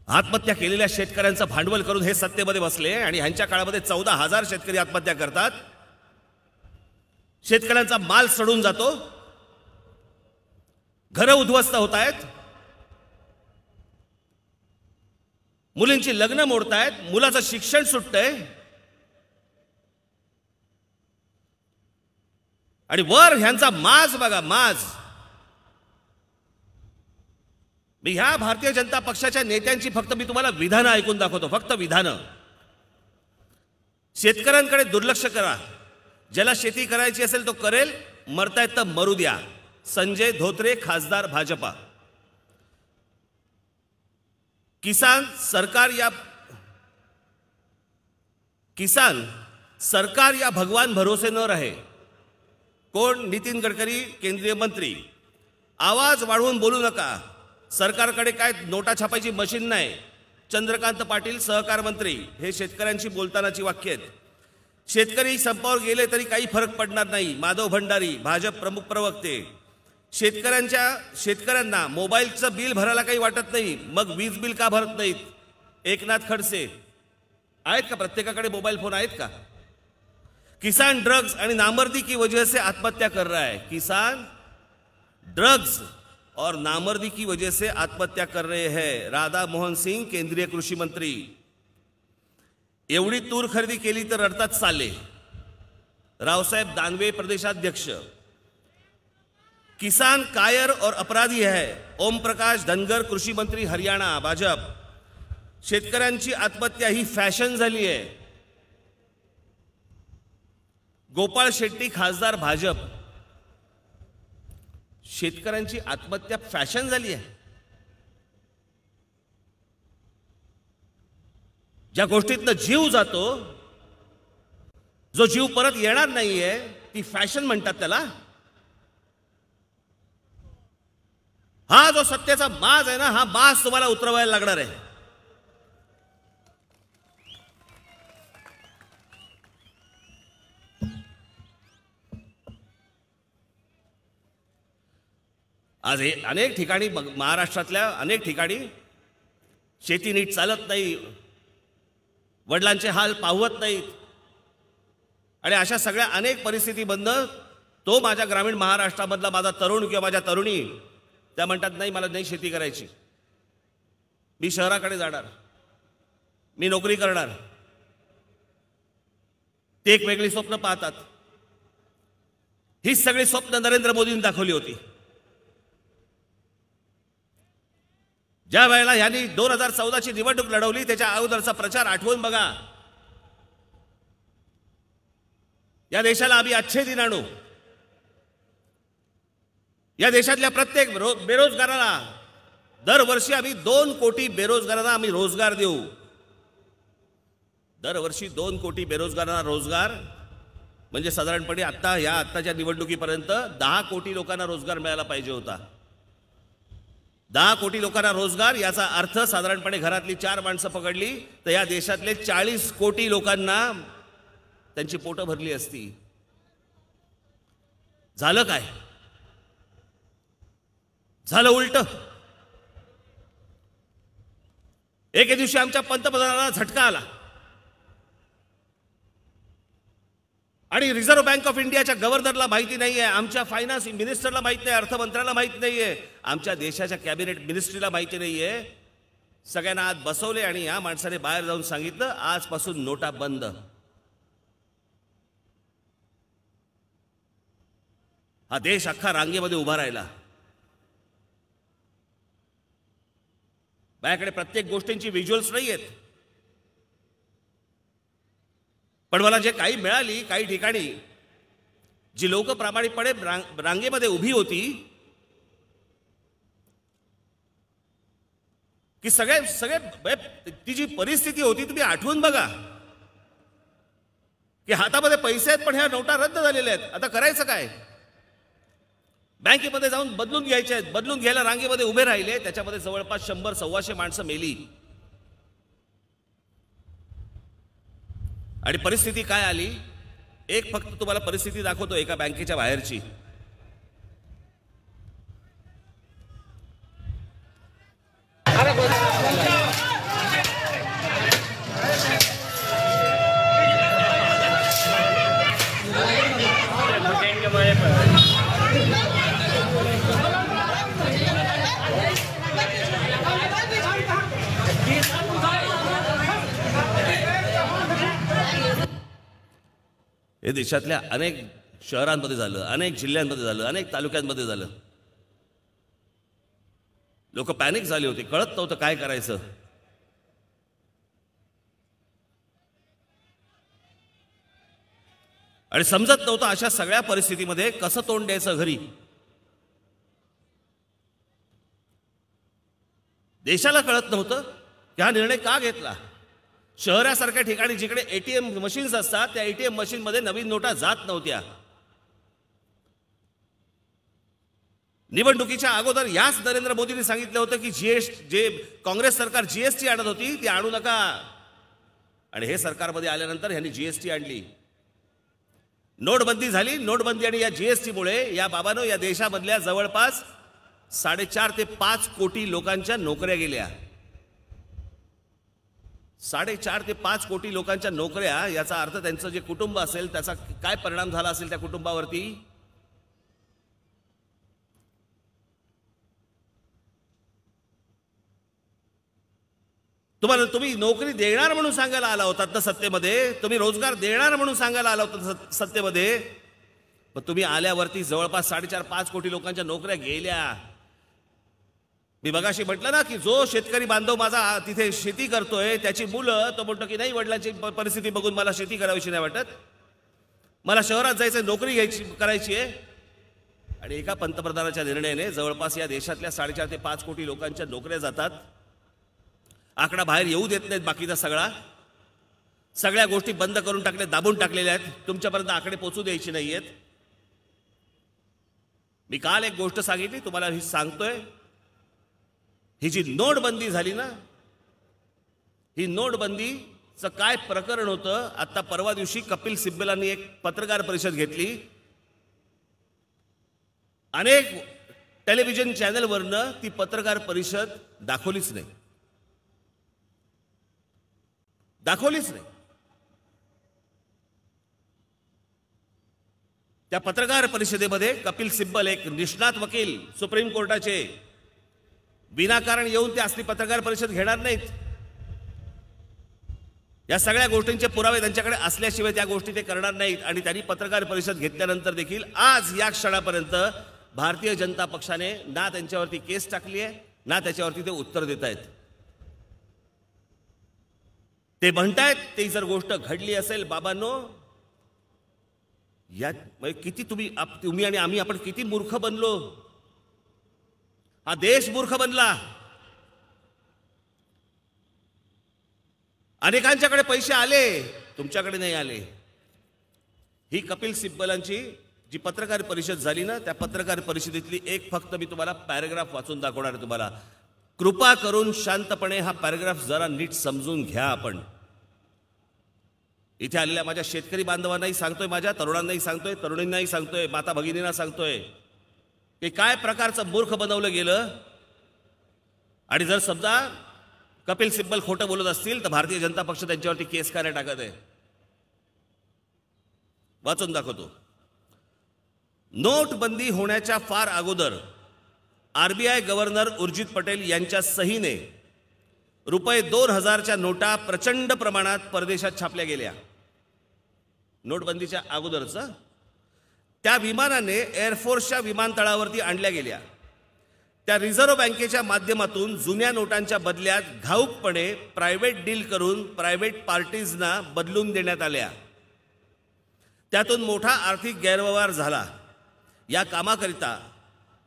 आत्महत्या केलेल्या शेतकऱ्यांचं भांडवल करून हे सत्तेमध्ये बसले आणि ह्यांच्या काळामध्ये 14,000 शेतकरी आत्महत्या करतात. शेतकऱ्यांचा माल सडून जातो, घरं उद्ध्वस्त होत आहेत, मुलींची लग्न मोडतायत, मुलाचं शिक्षण सुटतंय आणि वर ह्यांचा माज बघा, माज. मी ह्या भारतीय जनता पक्षाच्या नेत्यांची फक्त मी तुम्हाला विधानं ऐकून दाखवतो, फक्त विधानं. शेतकऱ्यांकडे दुर्लक्ष करा. ज्याला शेती करायची असेल तो करेल, मरतायत तर मरू द्या. संजय धोत्रे, खासदार भाजपा. किसान सरकार या भगवान भरोसे न रहे. कोण? नितीन गडकरी, केंद्रीय मंत्री. आवाज वाढवून बोलू नका. सरकारकडे काय नोटा छापायची मशीन नाही. चंद्रकांत पाटील, सहकार मंत्री. हे शेतकऱ्यांशी बोलतानाची वाक्य आहेत. शेतकरी संपावर गेले तरी काही फरक पडणार नाही. माधव भंडारी, भाजप प्रमुख प्रवक्ते. शेतकऱ्यांना मोबाईलचं बिल भरायला काही वाटत नाही, मग वीज बिल का भरत नाहीत? एकनाथ खडसे. आहेत का प्रत्येकाकडे मोबाईल फोन आहेत का? किसान ड्रग्स आणि नामर्दी की वजह से आत्महत्या कर रहा है. किसान ड्रग्स और नामर्दी की वजह से आत्महत्या कर रहे हैं. राधा मोहन सिंह, केंद्रीय कृषी मंत्री. एवढी तूर खरेदी केली तर रडतात साले. रावसाहेब दानवे, प्रदेशाध्यक्ष. किसान कायर और अपराधी है, ओम प्रकाश धनगर, कृषी मंत्री हरियाणा भाजप. शेतकऱ्यांची आत्महत्या ही फॅशन झाली आहे. गोपाळ शेट्टी खासदार भाजप. शेतकऱ्यांची आत्महत्या फॅशन झाली आहे. ज्या गोष्टीतनं जीव जातो, जो जीव परत येणार नाहीये, ती फॅशन म्हणतात त्याला. हा जो सत्याचा माज आहे ना, हा माज तुम्हाला उतरवायला लागणार आहे. आज हे अनेक ठिकाणी, महाराष्ट्रातल्या अनेक ठिकाणी शेती नीट चालत नाही, वडिलांचे हाल पाहवत नाहीत. आणि अशा सगळ्या अनेक परिस्थितीमधनं तो माझ्या ग्रामीण महाराष्ट्रामधला माझा तरुण किंवा माझ्या तरुणी त्या म्हणतात, नाही मला नाही शेती करायची, मी शहराकडे जाणार, मी नोकरी करणार. ते एक वेगळी स्वप्न पाहतात. ही सगळी स्वप्न नरेंद्र मोदींनी दाखवली होती. ज्या वेळेला यांनी 2014ची निवडणूक लढवली, त्याच्या अगोदरचा प्रचार आठवून बघा. या देशाला आम्ही अच्छे दिन आणू, या देशातल्या प्रत्येक बेरोजगाराला दरवर्षी आम्ही 2 कोटी बेरोजगारांना आम्ही रोजगार देऊ. दरवर्षी 2 कोटी बेरोजगारांना रोजगार म्हणजे साधारणपणे आत्ताच्या निवडणुकीपर्यंत 10 कोटी लोकांना रोजगार मिळाला पाहिजे होता. 10 कोटी लोकांना रोजगार याचा अर्थ साधारणपणे घरातली 4 माणसं पकडली तर या देशातले 40 कोटी लोकांना त्यांची पोटं भरली असती. झालं काय? झालं उलट. एके दिवशी आमच्या पंतप्रधानांना झटका आला आणि रिझर्व्ह बँक ऑफ इंडियाच्या गव्हर्नरला माहिती नाहीये, आमच्या फायनान्स मिनिस्टरला माहिती नाही, अर्थमंत्र्याला माहिती नाहीये, आमच्या देशाच्या कॅबिनेट मिनिस्ट्रीला माहिती नाहीये. सगळ्यांना आत बसवले आणि या माणसाने बाहेर जाऊन सांगितलं, आजपासून नोटा बंद. हा देश अख्खा रांगेमध्ये उभा राहिला. माझ्याकडे प्रत्येक गोष्टींची व्हिज्युअल्स नाही आहेत, पण मला जे काही मिळाली, काही ठिकाणी जी लोक प्रामाणिकपणे रांगेमध्ये उभी होती, की सगळे ती जी परिस्थिती होती तुम्ही आठवून बघा, की हातामध्ये पैसे आहेत पण ह्या नोटा रद्द झालेल्या आहेत. आता करायचं काय? बँकेमध्ये जाऊन बदलून घ्यायचे आहेत. बदलून घ्यायला रांगेमध्ये उभे राहिले, त्याच्यामध्ये जवळपास 100-125 माणसं मेली. आणि परिस्थिती काय आली? एक फक्त तुम्हाला परिस्थिती दाखवतो एका बँकेच्या बाहेरची. हे देशातल्या अनेक शहरांमध्ये झालं, अनेक जिल्ह्यांमध्ये झालं, अनेक तालुक्यांमध्ये झालं. लोक पॅनिक झाले होते, कळत नव्हतं काय करायचं. आणि समजत नव्हतं अशा सगळ्या परिस्थितीमध्ये कसं तोंड द्यायचं घरी. देशाला कळत नव्हतं की हा निर्णय का घेतला. शहरासारख्या ठिकाणी जिकडे एटीएम मशीन्स असतात, त्या एटीएम मशीन मध्ये नवीन नोटा जात नव्हत्या. निवडणुकीच्या अगोदर याच नरेंद्र मोदींनी सांगितलं होतं की जे काँग्रेस सरकार जीएसटी आणत होती ती आणू नका. आणि हे सरकारमध्ये आल्यानंतर यांनी जीएसटी आणली. नोटबंदी झाली. नोटबंदी आणि या जीएसटी मुळे या बाबांनो या देशामधल्या जवळपास 4.5 ते 5 कोटी लोकांच्या नोकऱ्या गेल्या. 4.5 ते 5 कोटी लोकांच्या नोकऱ्या. याचा अर्थ त्यांचं जे कुटुंब असेल त्याचा काय परिणाम झाला असेल त्या कुटुंबावरती. तुम्ही नोकरी देणार म्हणून सांगायला आला होतात ना सत्तेमध्ये, तुम्ही रोजगार देणार म्हणून सांगायला आला होता सत्तेमध्ये. पण तुम्ही आल्यावरती जवळपास 4.5-5 कोटी लोकांच्या नोकऱ्या गेल्या. मी मगाशी म्हटलं ना की जो शेतकरी बांधव माझा तिथे शेती करतोय त्याची मुलं तो म्हणतो की नाही, वडिलांची परिस्थिती बघून मला शेती करावीशी नाही वाटत, मला शहरात जायचं, नोकरी करायची आहे. आणि एका पंतप्रधानाच्या निर्णयाने जवळपास या देशातल्या 4.5 ते 5 कोटी लोकांच्या नोकऱ्या जातात. आकडा बाहेर येऊ देत नाहीत. बाकीचा सगळ्या गोष्टी बंद करून टाकल्या, दाबून टाकलेल्या आहेत. तुमच्यापर्यंत आकडे पोचू द्यायचे नाहीयेत. मी काल एक गोष्ट सांगितली तुम्हाला, ही सांगतोय. ही जी नोटबंदी झाली ना, ही नोटबंदीचं काय प्रकरण होतं. आता परवा दिवशी कपिल सिब्बलांनी एक पत्रकार परिषद घेतली. अनेक टेलिव्हिजन चॅनलवरनं ती पत्रकार परिषद दाखवलीच नाही. त्या पत्रकार परिषदेमध्ये कपिल सिब्बल, एक निष्णात वकील, सुप्रीम कोर्टाचे, विनाकारण येऊन ते असली पत्रकार परिषद घेणार नाहीत. या सगळ्या गोष्टींचे पुरावे त्यांच्याकडे असल्याशिवाय त्या गोष्टी ते करणार नाहीत. आणि त्यांनी पत्रकार परिषद घेतल्यानंतर देखील आज या क्षणापर्यंत भारतीय जनता पक्षाने ना त्यांच्यावरती केस टाकली आहे, ना त्याच्यावरती ते उत्तर देत आहेत. ते म्हणतायत ती जर गोष्ट घडली असेल, बाबांनो, या किती तुम्ही आणि आम्ही आपण किती मूर्ख बनलो. हा देश मूर्ख बनला. अनेकांच्याकडे पैसे आले, तुमच्याकडे नाही आले. ही कपिल सिब्बलांची जी पत्रकार परिषद झाली ना, त्या पत्रकार परिषदेतली एक फक्त मी तुम्हाला पॅराग्राफ वाचून दाखवणार आहे. तुम्हाला कृपा करून शांतपणे हा पॅराग्राफ जरा नीट समजून घ्या. आपण इथे आलेल्या माझ्या शेतकरी बांधवांनाही सांगतोय, माझ्या तरुणांनाही सांगतोय, तरुणींनाही सांगतोय, माता भगिनींना सांगतोय की काय प्रकारचं मूर्ख बनवलं गेलं. आणि जर समजा कपिल सिब्बल खोटं बोलत असतील तर भारतीय जनता पक्ष त्यांच्यावरती केस काय टाकत आहे. वाचून दाखवतो. नोटबंदी होण्याच्या फार अगोदर आरबीआय गव्हर्नर उर्जित पटेल यांच्या सहीने रुपये 2000च्या नोटा प्रचंड प्रमाणात परदेशात छापल्या गेल्या. नोटबंदीच्या अगोदरच त्या विमानाने एअरफोर्सच्या विमानतळावरती आणल्या गेल्या. त्या रिझर्व्ह बँकेच्या माध्यमातून जुन्या नोटांच्या बदल्यात घाऊकपणे प्रायव्हेट डील करून प्रायव्हेट पार्टीजना बदलून देण्यात आल्या. त्यातून मोठा आर्थिक गैरव्यवहार झाला. या कामाकरिता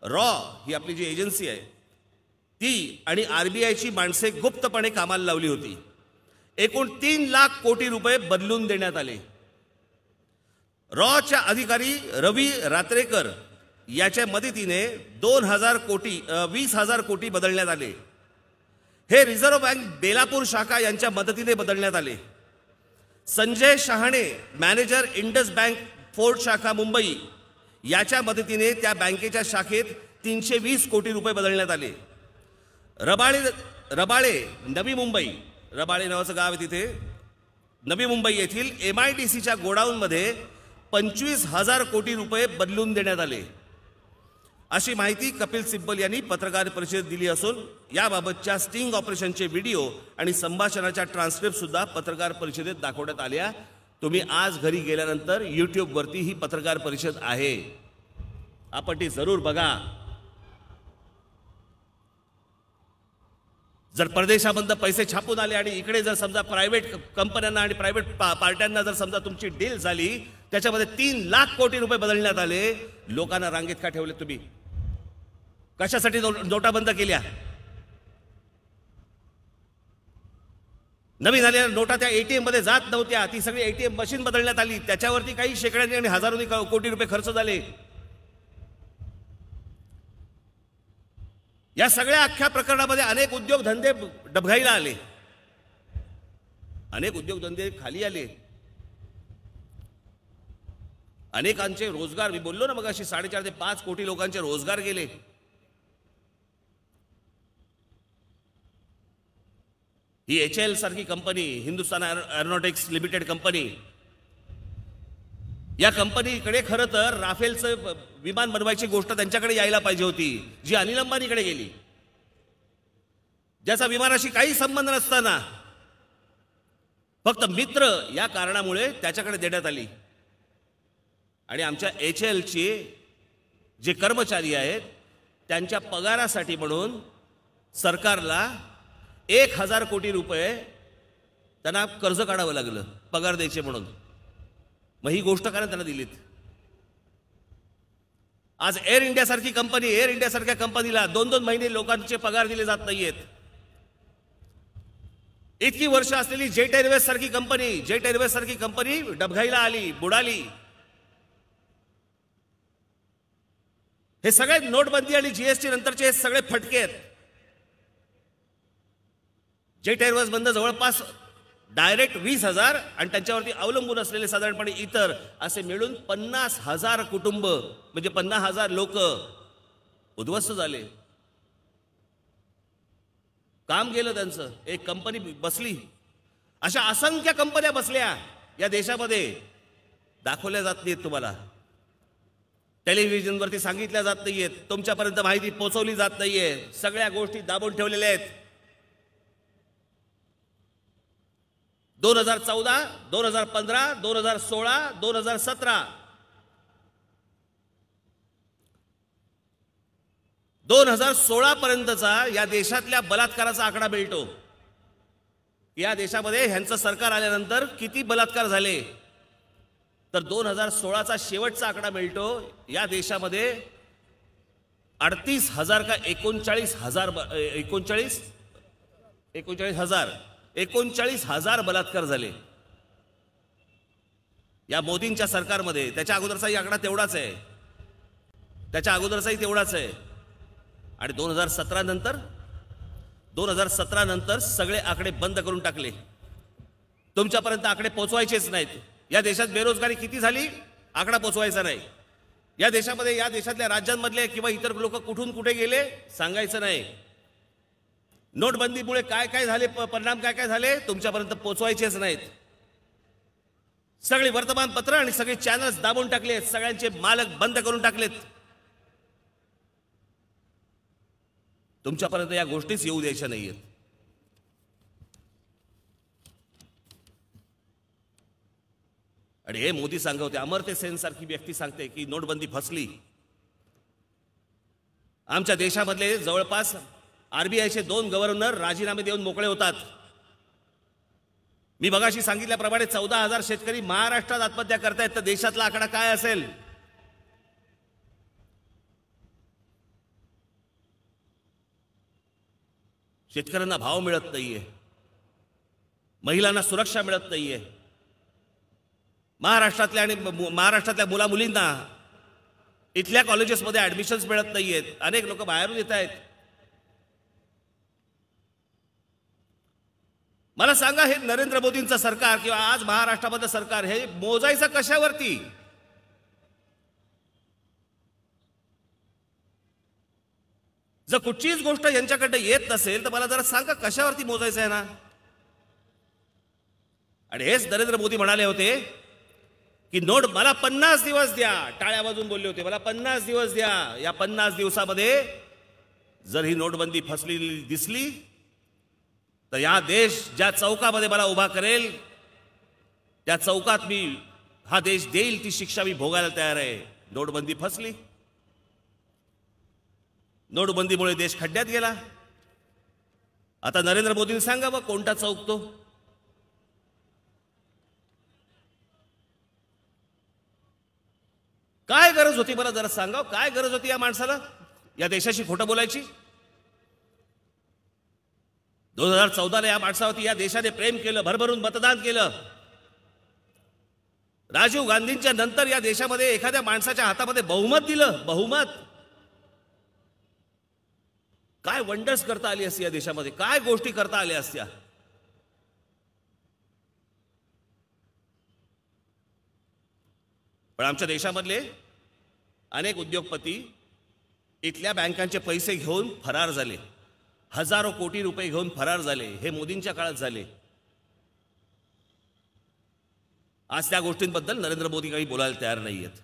रॉ ही आपली जी एजन्सी आहे ती आणि आरबीआयची माणसे गुप्तपणे कामाला लावली होती. एकूण 3 लाख कोटी रुपये बदलून देण्यात आले. रॉच्या अधिकारी रवी रात्रेकर याच्या मदतीने 20,000 कोटी बदलण्यात आले. हे रिझर्व्ह बँक बेलापूर शाखा यांच्या मदतीने बदलण्यात आले. संजय शहाणे मॅनेजर इंडस बँक फोर्ट शाखा मुंबई याच्या मदतीने त्या बँकेच्या शाखेत 320 कोटी रुपये बदलण्यात आले. रबाळे नवी मुंबई, रबाळे नावाचं गाव आहे तिथे, नवी मुंबई येथील MIDCच्या गोडाऊनमध्ये 25,000 कोटी रुपये बदलून देण्यात आले. अशी माहिती कपिल सिब्बल यांनी पत्रकार परिषदेत दिली असून याबाबतच्या स्टिंग ऑपरेशनचे व्हिडिओ आणि संभाषणाच्या ट्रान्स्क्रिप्ट सुद्धा पत्रकार परिषदेत दाखवण्यात आल्या. तुम्ही आज घरी गेल्यानंतर यूट्यूबवरती ही पत्रकार परिषद आहे, आपण ती जरूर बघा. जर परदेशामधून पैसे छापून आले आणि इकडे जर समजा प्रायव्हेट कंपन्यांना आणि प्रायव्हेट पार्ट्यांना जर समजा तुमची डील झाली, त्याच्यामध्ये 3 लाख कोटी रुपये बदलण्यात आले, लोकांना रांगेत का ठेवले तुम्ही? कशासाठी नोटा बंद केल्या? नवीन आलेल्या नोटा त्या ATM मध्ये जात नव्हत्या, ती सगळी ATM मशीन बदलण्यात आली, त्याच्यावरती काही शेकड्यांनी आणि हजारोनी कोटी रुपये खर्च झाले. या सगळ्या अख्ख्या प्रकरणामध्ये अनेक उद्योगधंदे डबघाईला आले, अनेक उद्योगधंदे खाली आले, अनेकांचे रोजगार, मी बोललो ना मग अशी 4.5 ते 5 कोटी लोकांचे रोजगार गेले. ही HAL सारखी company, Hindustan aeronautics limited company, या कंपनीकडे खरं तर राफेलचं विमान बनवायची गोष्ट त्यांच्याकडे यायला पाहिजे होती, जी अनिल अंबानीकडे गेली, ज्याचा विमानाशी काही संबंध नसताना फक्त मित्र या कारणामुळे त्याच्याकडे देण्यात आली. आणि आमच्या HLचे जे कर्मचारी आहेत त्यांच्या पगारासाठी म्हणून सरकारला 1000 कोटी रुपये त्यांना कर्ज काढावं लागलं पगार द्यायचे म्हणून. मग ही गोष्ट कारण त्यांना दिलीत. आज एअर इंडिया सारख्या कंपनीला 2-2 महिने लोकांचे पगार दिले जात नाहीयेत. इतकी वर्ष असलेली जेट एअरवेज सारखी कंपनी डबघाईला आली, बुडाली. हे सगळे नोटबंदी आणि GST नंतरचे हे सगळे फटके आहेत. जेट एअरवेज बंद जवळपास डायरेक्ट 20,000 आणि त्यांच्यावरती अवलंबून असलेले साधारणपणे इतर असे मिळून 50,000 कुटुंब म्हणजे 50,000 लोक उद्ध्वस्त झाले. काम गेलं त्यांचं. एक कंपनी बसली. अशा असंख्य कंपन्या बसल्या या देशामध्ये. दाखवल्या जात नाहीत तुम्हाला, टेलिव्हिजनवरती सांगितल्या जात नाहीयेत, तुमच्यापर्यंत माहिती पोहोचवली जात नाहीये. सगळ्या गोष्टी दाबून ठेवलेल्या आहेत. 2014, 2015, 2016, 2017 2016 पर्यंतचा या देशातल्या बलात्काराचा आकडा मिळतो. या देशामध्ये ह्यांचं सरकार आल्यानंतर किती बलात्कार झाले तर 2016चा शेवटचा आकडा मिळतो. या देशामध्ये 38,000 का 39,000 बलात्कार झाले या मोदींच्या सरकारमध्ये. त्याच्या अगोदरचाही आकडा तेवढाच आहे. आणि 2017 नंतर सगळे आकडे बंद करून टाकले. तुमच्यापर्यंत आकडे पोहोचवायचेच नाहीत. या देशात बेरोजगारी किती झाली आकडा पोहोचवायचा नाही. या देशामध्ये या देशातल्या राज्यांमधले किंवा इतर लोक कुठून कुठे गेले सांगायचं नाही. नोटबंदीमुळे काय काय झाले, परिणाम काय काय झाले तुमच्यापर्यंत पोहोचवायचेच नाहीत. सगळी वर्तमानपत्र आणि सगळे चॅनल्स दाबून टाकलेत. सगळ्यांचे मालक बंद करून टाकलेत. तुमच्यापर्यंत या गोष्टीच येऊ द्यायच्या नाहीयेत. आणि हे मोदी सांगवते, अमर्त्य सेन सारखी व्यक्ती सांगते की नोटबंदी फसली. आमच्या देशामधले जवळपास RBIचे 2 गव्हर्नर राजीनामे देऊन मोकळे होतात. मी मगाशी सांगितल्याप्रमाणे 14,000 शेतकरी महाराष्ट्रात आत्महत्या करतायत. तर देशातला आकडा काय असेल? शेतकऱ्यांना भाव मिळत नाहीये, महिलांना सुरक्षा मिळत नाहीये, महाराष्ट्रातल्या मुला मुलींना इथल्या कॉलेजेसमध्ये ऍडमिशन्स मिळत नाहीयेत. अनेक लोक बाहेरून येत आहेत. मला सांगा, हे नरेंद्र मोदींचं सरकार किंवा आज महाराष्ट्रामधलं सरकार हे मोजायचं कशावरती? जर कुठचीच गोष्ट यांच्याकडे येत नसेल तर मला जरा सांगा कशावरती मोजायचं आहे ना. आणि हेच नरेंद्र मोदी म्हणाले होते की मला 50 दिवस द्या. टाळ्या वाजून बोलले होते, मला 50 दिवस द्या. या 50 दिवसामध्ये जर ही नोटबंदी फसलेली दिसली तर या देश ज्या चौकामध्ये मला उभा करेल त्या चौकात मी हा देश देईल ती शिक्षा मी भोगायला तयार आहे. नोटबंदी फसली. नोटबंदीमुळे देश खड्ड्यात गेला. आता नरेंद्र मोदींनी सांगावं कोणता चौक तो? काय गरज होती मला जरा सांगा. काय गरज होती या माणसाला या देशाशी खोटं बोलायची? 2014ला या माणसावरती या देशाने प्रेम केलं, भरभरून मतदान केलं. राजीव गांधींच्या नंतर या देशामध्ये एखाद्या माणसाच्या हातामध्ये बहुमत दिलं. बहुमत. काय वंडर्स करता आली असती या देशामध्ये, काय गोष्टी करता आल्या असत्या. पण आमच्या देशामधले अनेक उद्योगपती इथल्या बँकांचे पैसे घेऊन फरार झाले. हजारो कोटी रुपये घेऊन फरार झाले. हे मोदींच्या काळात झाले. आज त्या गोष्टींबद्दल नरेंद्र मोदी काही बोलायला तयार नाहीयेत.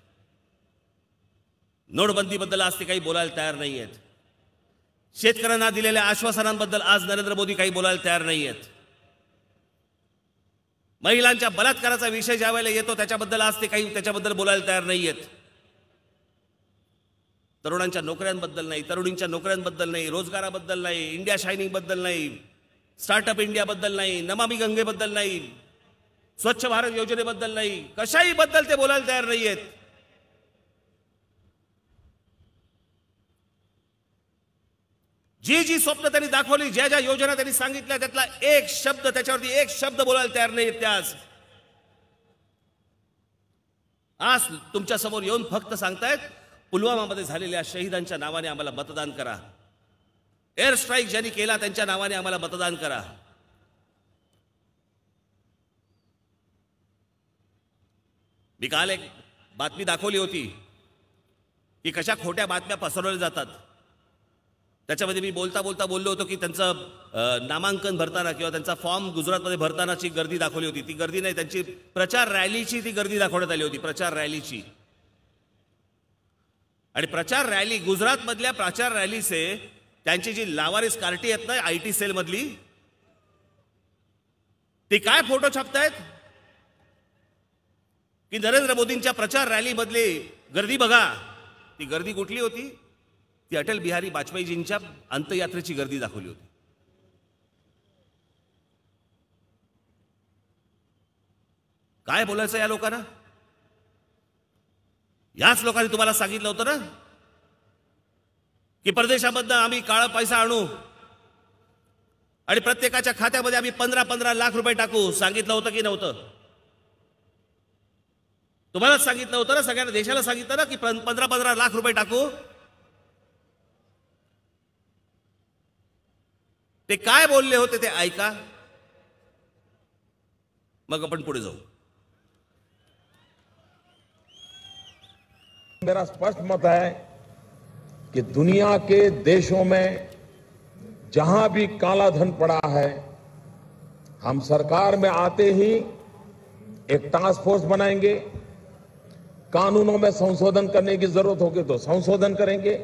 नोटबंदीबद्दल आज ते काही बोलायला तयार नाहीयेत. शेतकऱ्यांना दिलेल्या आश्वासनांबद्दल आज नरेंद्र मोदी काही बोलायला तयार नाहीयेत. महिलांच्या बलात्काराचा विषय ज्या वेळेला येतो त्याच्याबद्दल आज ते काही त्याच्याबद्दल बोलायला तयार नाहीयेत. तरुणांच्या नोकऱ्यांबद्दल नाही, तरुणींच्या नोकऱ्यांबद्दल नाही, रोजगाराबद्दल नाही, इंडिया शायनिंग बद्दल नाही, स्टार्टअप इंडियाबद्दल नाही, नमामि गंगेबद्दल नाही, स्वच्छ भारत योजनेबद्दल नाही, कशाही बद्दल ते बोलायला तयार नाहीयेत. जी जी स्वप्न त्यांनी दाखवली, ज्या ज्या योजना त्यांनी सांगितल्या, त्यातला एक शब्द, त्याच्यावरती एक शब्द बोलायला तयार नाहीयेत ते आज तुमच्या समोर येऊन फक्त सांगतायत पुलवामामध्ये झालेल्या शहीदांच्या नावाने आम्हाला मतदान करा, एअर स्ट्राईक ज्यांनी केला त्यांच्या नावाने आम्हाला मतदान करा. मी काल एक बातमी दाखवली होती की कशा खोट्या बातम्या पसरवल्या जातात. त्याच्यामध्ये मी बोलता बोलता बोललो होतो की त्यांचं नामांकन भरताना किंवा त्यांचा फॉर्म गुजरातमध्ये भरतानाची गर्दी दाखवली होती. ती गर्दी नाही, त्यांची प्रचार रॅलीची ती गर्दी दाखवण्यात आली होती, प्रचार रॅलीची. आणि प्रचार रॅली, गुजरातमधल्या प्रचार रॅलीचे त्यांची जी लावारिस कार्टी आहेत ना IT सेल मधली, ती काय फोटो छापतायत की नरेंद्र मोदींच्या प्रचार रॅलीमधली गर्दी बघा. ती गर्दी कुठली होती? ती अटल बिहारी वाजपेयीजींच्या अंत्ययात्रेची गर्दी दाखवली होती. काय बोलायचं या लोकांना? याच लोकांनी तुम्हाला सांगितलं होतं ना की परदेशामधनं आम्ही काळा पैसा आणू आणि प्रत्येकाच्या खात्यामध्ये आम्ही 15-15 लाख रुपये टाकू. सांगितलं होतं की नव्हतं? तुम्हालाच सांगितलं होतं ना, सगळ्यांना देशाला सांगितलं ना की 15-15 लाख रुपये टाकू. ते काय बोलले होते ते ऐका, मग आपण पुढे जाऊ. मेरा स्पष्ट मत है कि दुनिया के देशों में जहां भी काला धन पड़ा है, हम सरकार में आते ही एक टास्क फोर्स बनाएंगे. कानूनों में संशोधन करने की जरूरत होगी तो संशोधन करेंगे,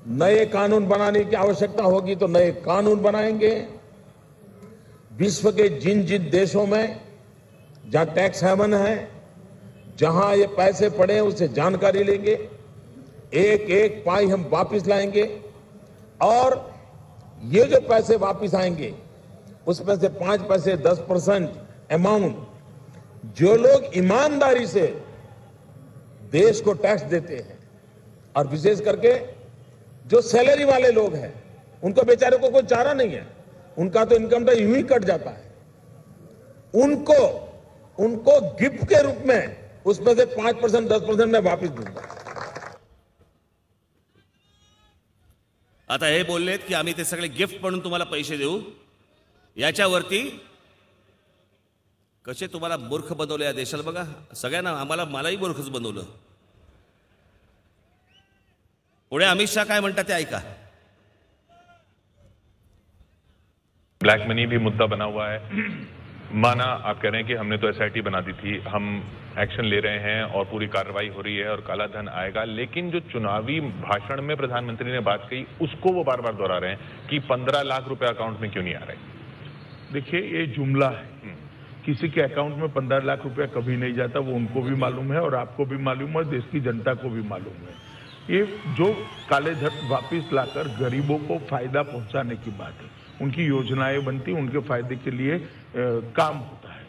नए कानून बनाने की आवश्यकता होगी तो नए कानून बनाएंगे. विश्व के जिन जिन देशों में जहां टैक्स हेवन है, जहां ये पैसे पड़े हैं उससे जानकारी लेंगे, एक एक पाई हम वापस लाएंगे और ये जो पैसे वापस आएंगे उसमें से 5 पैसे 10% अमाउंट जो लोग ईमानदारी से देश को टैक्स देते हैं और विशेष करके जो सैलरी वाले लोग हैं उनको बेचारे को कोई चारा नहीं है, उनका तो इनकम टैक्स यूं ही कट जाता है. उनको गिफ्ट के रूप में उसमें से 5% 10% मैं वापस दूंगा. आता हे बोललेत की आम्ही ते सगळे गिफ्ट म्हणून तुम्हाला पैसे देऊ. याच्यावरती कसे तुम्हाला मूर्ख बनवले या देशाला बघा. सगळ्यांना, मलाही मूर्खच बनवलं. पुढे अमित शाह काय म्हणतात ते ऐका. ब्लैक मनी भी मुद्दा बना हुआ है. माना आप कह रहे हैं कि हमने तो SIT बना दी थी, हम एक्शन ले रहे हैं और पूरी कार्रवाई हो रही है और काला धन आएगा, लेकिन जो चुनावी भाषण में प्रधानमंत्री ने बात कही उसको वो बार बार दोहरा रहे हैं कि 15 लाख रुपए अकाउंट में क्यों नहीं आ रहे. देखिए, ये जुमला है. किसी के अकाउंट में 15 लाख रुपया कभी नहीं जाता, वो उनको भी मालूम है और आपको भी मालूम है, देश की जनता को भी मालूम है. ये जो काले धन वापिस लाकर गरीबों को फायदा पहुंचाने की बात है, उनकी योजनाएं बनती, उनके फायदे के लिए काम होता है.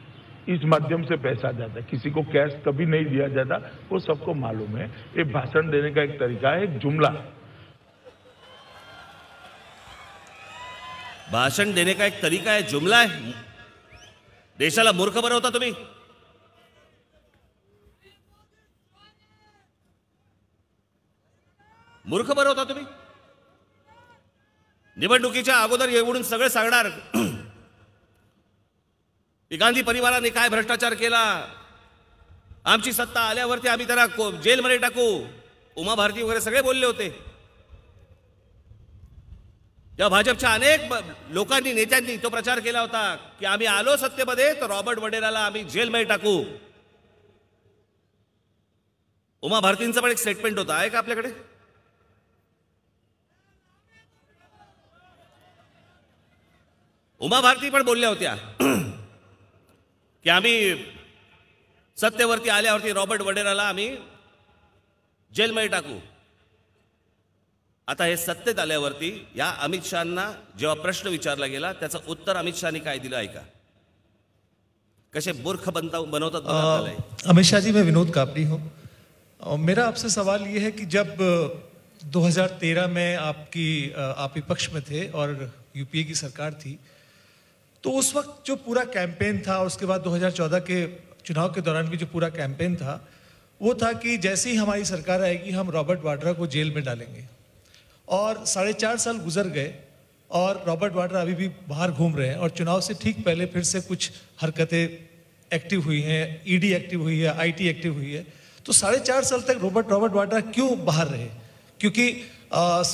इस माध्यम से पैसा जाता है, किसी को कैश कभी नहीं दिया जाता, वो सबको मालूम है. ये भाषण देने का एक तरीका है, एक जुमला है. भाषण देने का एक तरीका है, जुमला है. देशाला मूर्ख बनवता तुम्ही. मूर्ख बनवता तुम्ही. निवडणुकीच्या अगोदर एवढून सगळे सांगणार की गांधी परिवाराने काय भ्रष्टाचार केला, आमची सत्ता आल्यावरती आम्ही त्याला जेलमध्ये टाकू. उमा भारती वगैरे सगळे बोलले होते. या भाजपच्या अनेक लोकांनी, नेत्यांनी तो प्रचार केला होता की आम्ही आलो सत्तेमध्ये तर रॉबर्ट वडेराला आम्ही जेलमध्ये टाकू. उमा भारतींचं पण एक स्टेटमेंट होता, आहे का आपल्याकडे? उमा भारती पण बोलल्या होत्या की आम्ही सत्तेवरती आल्यावरती रॉबर्ट वडेराला आम्ही जेलमध्ये टाकू. आता हे सत्तेत आल्यावरती या अमित शहांना जेव्हा प्रश्न विचारला गेला त्याचं उत्तर अमित शहानी काय दिलं ऐका. कैसे मूर्ख बनवतात. अमित शाह जी, मैं विनोद कापड़ी हूँ. मेरा आपसे सवाल ये है कि जब 2013 में आप विपक्ष में थे और यूपीए की सरकार थी, तो उस वक्त जो पूरा कैंपेन था, उसके बाद 2014 के चुनाव के दौरान भी जो पूरा कैंपेन था, वो था कि जैसे ही हमारी सरकार आएगी हम रॉबर्ट वाड्रा को जेल में डालेंगे. और 4.5 साल गुजर गए और रॉबर्ट वाड्रा अभी भी बाहर घूम रहे हैं और चुनाव से ठीक पहले फिर से कुछ हरकतें एक्टिव हुई हैं, ईडी एक्टिव हुई है, आईटी एक्टिव हुई है. तो 4.5 साल तक रॉबर्ट वाड्रा क्यों बाहर रहे? क्योंकि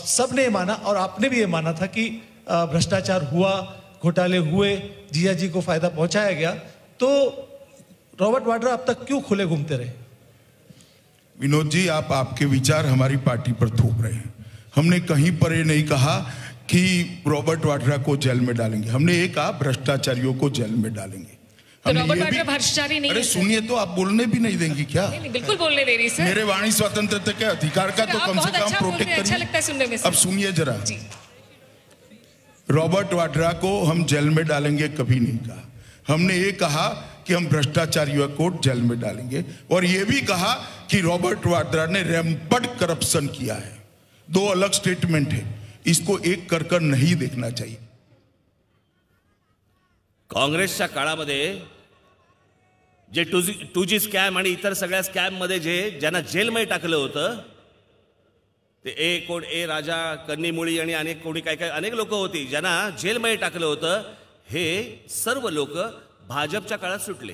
सब ने माना और आपने भी ये माना था कि भ्रष्टाचार हुआ, घोटाले हुए, जिया जी को फायदा पहुंचाया गया. तो रॉबर्ट वाड्रा अब तक क्यों खुले घूमते रहे? विनोद जी, आप आपके विचार हमारी पार्टी पर थोप रहे हैं. हमने कहीं पर ये नहीं कहा कि रॉबर्ट वाड्रा को जेल में डालेंगे. हमने ये कहा भ्रष्टाचारियों को जेल में डालेंगे. तो रॉबर्ट वाड्रा भ्रष्टाचारी नहीं है. अरे सुनिए, तो आप बोलने भी नहीं देंगी क्या? नहीं, बिल्कुल बोलने दे रही सर. मेरे वाणी स्वतंत्रता के अधिकार का तो कम से कम प्रोटेक्ट करिए. अच्छा लगता है सुनने में. अब सुनिए जरा, रॉबर्ट वाड्रा को हम जेल में डालेंगे कभी नहीं कहा. हमने ये कहा कि हम भ्रष्टाचारियों को जेल में डालेंगे और ये भी कहा कि रॉबर्ट वाड्रा ने रैम्पंट करप्शन किया है. 2 अलग स्टेटमेंट है, इसको एक कर नहीं देखना चाहिए. काँग्रेसच्या काळामध्ये जे 2G स्कॅम आणि इतर सगळ्या स्कॅम मध्ये ज्यांना जेलमध्ये टाकलं होतं ते कोण राजा कन्नीमुळी आणि अनेक लोक होती ज्यांना जेलमध्ये टाकलं होतं. हे सर्व लोक भाजपच्या काळात सुटले.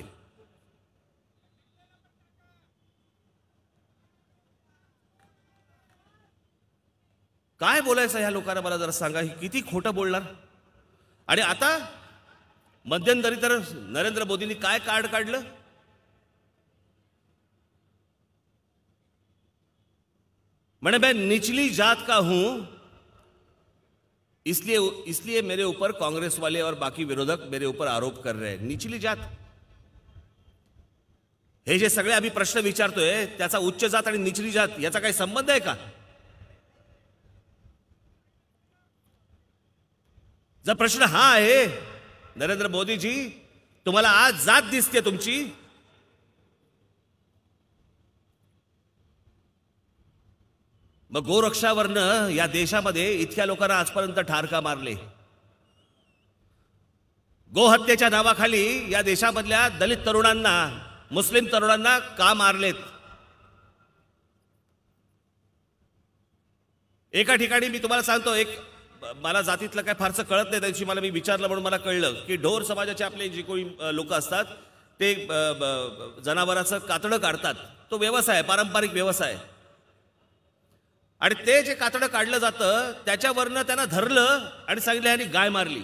काय बोलायचं ह्या लोकांना मला जरा सांगा. किती खोटं बोलणार. आणि आता मध्यंतरी तर नरेंद्र मोदींनी काय कार्ड काढलं. मैंने मैं निचली जात का हूं इसलिए मेरे ऊपर कांग्रेस वाले और बाकी विरोधक मेरे ऊपर आरोप कर रहे हैं. निचली जात हे जे सगळे आम्ही प्रश्न विचारतोय त्याचा उच्च जात आणि निचली जात याचा काही संबंध आहे का? जर प्रश्न हा आहे नरेंद्र मोदीजी, तुम्हाला आज जात दिसते तुमची, मग गोरक्षावरनं या देशामध्ये इतक्या लोकांना आजपर्यंत ठार का मारले? गोहत्येच्या नावाखाली या देशामधल्या दलित तरुणांना, मुस्लिम तरुणांना का मारलेत? एका ठिकाणी मी तुम्हाला सांगतो, मला जातीतलं काय फारसं कळत नाही, त्याची मला मी विचारलं म्हणून मला कळलं की ढोर समाजाचे आपले जे कोणी लोक असतात ते जनावराचं कातडं काढतात. तो व्यवसाय, पारंपरिक व्यवसाय. आणि ते जे कातडं काढलं जातं त्याच्यावरनं त्यांना धरलं आणि सांगितलं ह्यांनी गाय मारली.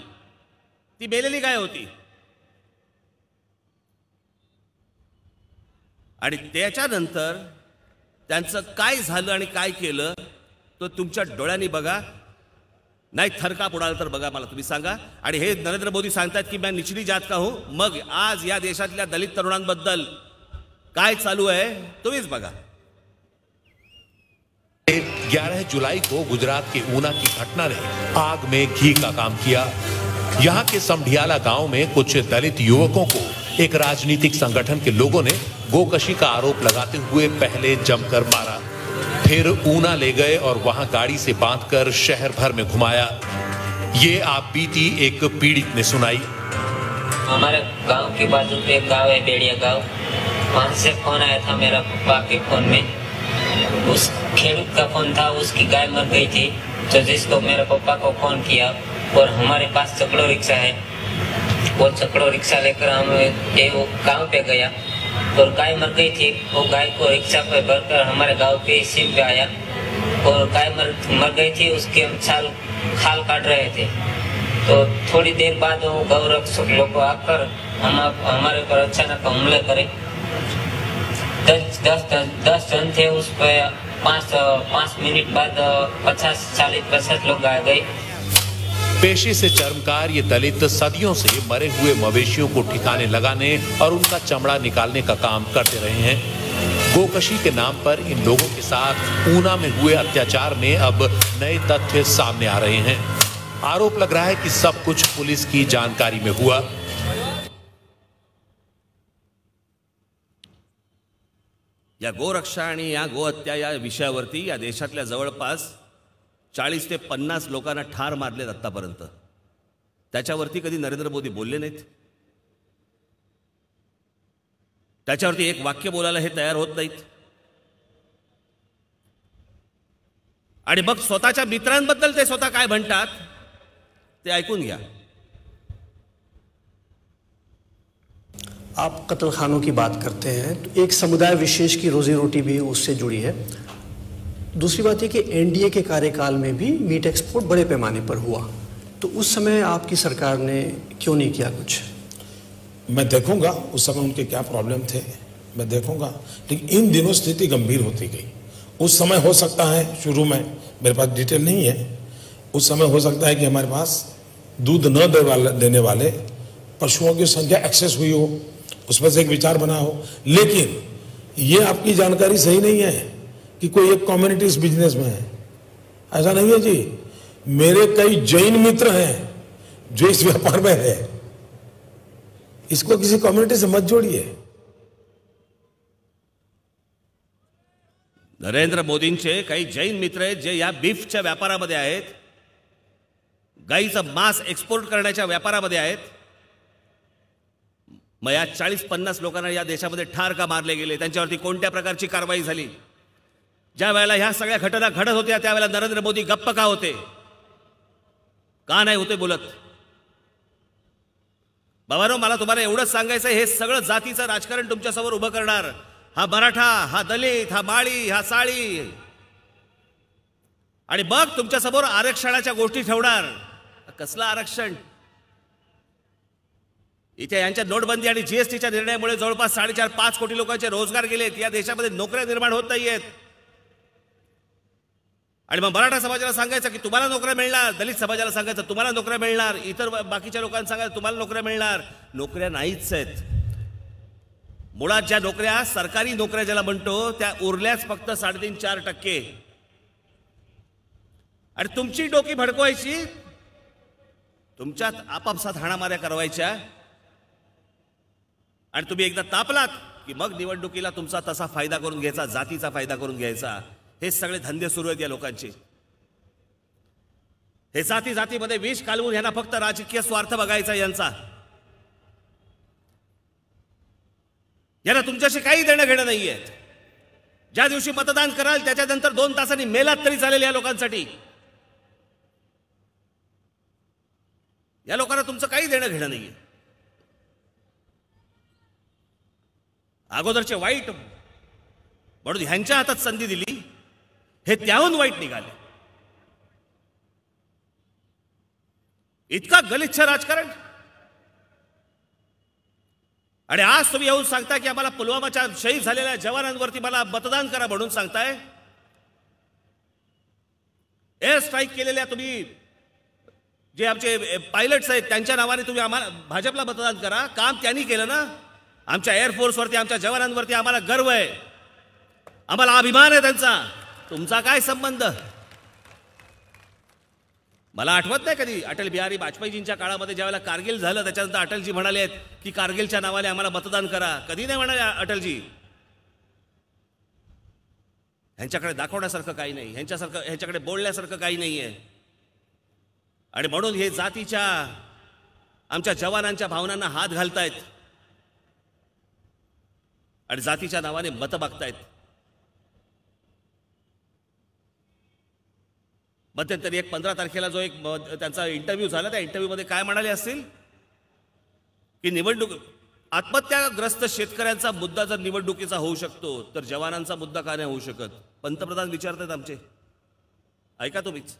ती मेलेली गाय होती. आणि त्याच्यानंतर त्यांचं काय झालं आणि काय केलं तो तुमच्या डोळ्यांनी बघा, नाही थरकाप उडाला तर बघा, मला तुम्ही सांगा. आणि हे नरेंद्र मोदी सांगतात की मैं निचली जात का हूं. मग आज या देशातल्या दलित तरुणांबद्दल काय चालू आहे तुम्हीच बघा. 11 जुलाई को गुजरात के ऊना की घटना ने आग में घी का काम किया. यहाँ के समढियाला गांव में कुछ दलित युवकों को एक राजनीतिक संगठन के लोगों ने गोकशी का आरोप लगाते हुए पहले जमकर मारा, फिर ऊना ले गए और वहां गाड़ी से बांधकर शहर भर में घुमाया. ये आप बीती एक पीड़ित ने सुनाई. हमारे गांव के बाजू पे एक गांव है बेड़िया गांव, वहां से फोन आया था मेरा पापा के फोन में. उस खेडूत का फोन था, उसकी गाय मर गई थी, तो जिसको मेरे पापा को फोन किया. और हमारे पास चकड़ो रिक्शा है, वो चकड़ो रिक्शा लेकर हम वो गांव पे गया और गाय मर गई थी. वो गाय को रिक्शा पे भरकर हमारे गांव पे सीम पे आया और गाय मर गई थी. उसके हम खाल काट रहे थे. तो थोड़ी देर बाद वो गौरक्षक लोग आकर हमारे पर अचानक हमले करे. 10 जन थे. उस पर 5 मिनट बाद 50 लोग आ गए. पेशे से चर्मकार ये दलित सदियों से मरे हुए मवेशियों को ठिकाने लगाने और उनका चमड़ा निकालने का काम करते रहे हैं। गोकशी के नाम पर इन लोगों के साथ ऊना में हुए अत्याचार में अब नए तथ्य सामने आ रहे हैं। आरोप लग रहा है कि सब कुछ पुलिस की जानकारी में हुआ। या गोरक्षा आणि या गोहत्या या विषयावरती या देशातल्या जवळपास 40 ते 50 लोकांना ठार मारलेत आतापर्यंत। त्याच्यावरती कधी नरेंद्र मोदी बोलले नाहीत। त्याच्यावरती एक वाक्य बोलायला हे तयार होत नाहीत। आणि मग स्वतःच्या मित्रांबद्दल ते स्वतः काय म्हणतात ते ऐकून घ्या। आप कत्ल खानों की बात करते हैं तो एक समुदाय विशेष की रोजी रोटी भी उससे जुड़ी है। दूसरी बात यह कि एनडीए के कार्यकाल में भी मीट एक्सपोर्ट बड़े पैमाने पर हुआ, तो उस समय आपकी सरकार ने क्यों नहीं किया कुछ? मैं देखूंगा उस समय उनके क्या प्रॉब्लम थे, मैं देखूंगा, लेकिन इन दिनों स्थिति गंभीर होती गई। उस समय हो सकता है, शुरू में मेरे पास डिटेल नहीं है, उस समय हो सकता है कि हमारे पास दूध न देने वाले पशुओं की संख्या एक्सेस हुई हो, उसमें से एक विचार बना हो। लेकिन ये आपकी जानकारी सही नहीं है कि कोई एक कम्युनिटी इस बिजनेस में है, ऐसा नहीं है जी। मेरे कई जैन मित्र हैं जो इस व्यापार में है, इसको किसी कम्युनिटी से मत जोड़िए। नरेंद्र मोदींचे काही जैन मित्र आहेत जे या बीफच्या व्यापारामध्ये आहेत, गाईचं मांस एक्सपोर्ट करण्याच्या व्यापारामध्ये आहेत। मग या 40-50 लोकांना या देशामध्ये ठार का मारले गेले, त्यांच्यावरती कोणत्या प्रकारची कारवाई झाली? ज्या वेळेला ह्या सगळ्या घटना घडत होत्या त्यावेळेला नरेंद्र मोदी गप्प का होते, का नाही होते बोलत? बाबांनो, मला तुम्हाला एवढंच सांगायचं, हे सगळं जातीचं राजकारण तुमच्या समोर उभं करणार, हा मराठा, हा दलित, हा माळी, हा साळी, आणि मग तुमच्या समोर आरक्षणाच्या गोष्टी ठेवणार। कसलं आरक्षण? इथे यांच्या नोटबंदी आणि जीएसटीच्या निर्णयामुळे जवळपास 4.5 कोटी लोकांचे रोजगार गेलेत, या देशामध्ये नोकऱ्या निर्माण होत नाहीयेत। आणि मग मराठा समाजाला सांगायचं की तुम्हाला नोकऱ्या मिळणार, दलित समाजाला सांगायचं तुम्हाला नोकऱ्या मिळणार, इतर बाकीच्या लोकांना सांगायचं तुम्हाला नोकऱ्या मिळणार। नोकऱ्या नाहीच आहेत। मुळात ज्या नोकऱ्या सरकारी नोकऱ्या ज्याला म्हणतो त्या उरल्याच फक्त 3.5-4%। आणि तुमची डोकी भडकवायची, तुमच्यात आपापसात हाणामाऱ्या करवायच्या, आणि तुम्ही एकदा तापलात की मग निवडणुकीला तुमचा तसा फायदा करून घ्यायचा, जातीचा फायदा करून घ्यायचा। हे सगळे धंदे सुरू आहेत या लोकांचे। हे जातीमध्ये विष कालवून यांना फक्त राजकीय स्वार्थ बघायचा यांचा। यांना तुमच्याशी काही देणं घेणं नाहीये। ज्या दिवशी मतदान कराल त्याच्यानंतर 2 तासांनी मेलात तरी चालेल या लोकांसाठी। या लोकांना तुमचं काही देणं घेणं नाहीये। अगोदरचे वाईट म्हणून ह्यांच्या हातात संधी दिली, हे त्याहून वाईट निघाले। इतका गलिच्छ राजकारण। आणि आज तुम्ही येऊन सांगता की आम्हाला पुलवामाच्या शहीद झालेल्या जवानांवरती मला मतदान करा म्हणून सांगताय। एअर स्ट्राईक केलेल्या तुम्ही जे आमचे पायलट्स आहेत त्यांच्या नावाने तुम्ही आम्हाला भाजपला मतदान करा, काम त्यांनी केलं ना। आमच्या एअरफोर्सवरती, आमच्या जवानांवरती आम्हाला गर्व आहे, आम्हाला अभिमान आहे त्यांचा। तुमचा काय संबंध? मला आठवत नाही कधी अटल बिहारी वाजपेयीजींच्या काळामध्ये ज्यावेळेला कारगिल झालं त्याच्यानंतर अटलजी म्हणाले आहेत की कारगिलच्या नावाने आम्हाला मतदान करा। कधी नाही म्हणाले अटलजी। ह्यांच्याकडे दाखवण्यासारखं काही नाही, ह्यांच्याकडे बोलण्यासारखं काही नाहीये। आणि म्हणून हे जातीच्या आमच्या जवानांच्या भावनांना हात घालतायत आणि जातीच्या नावाने मत मागतायत। मध्यंतरी एक 15 तारखेला जो एक त्यांचा इंटरव्ह्यू झाला, त्या इंटरव्ह्यूमध्ये काय म्हणाले असतील की निवडणूक आत्महत्याग्रस्त शेतकऱ्यांचा मुद्दा जर निवडणुकीचा होऊ शकतो तर जवानांचा मुद्दा का नाही होऊ शकत? पंतप्रधान विचारतात आमचे, ऐका तुम्हीच।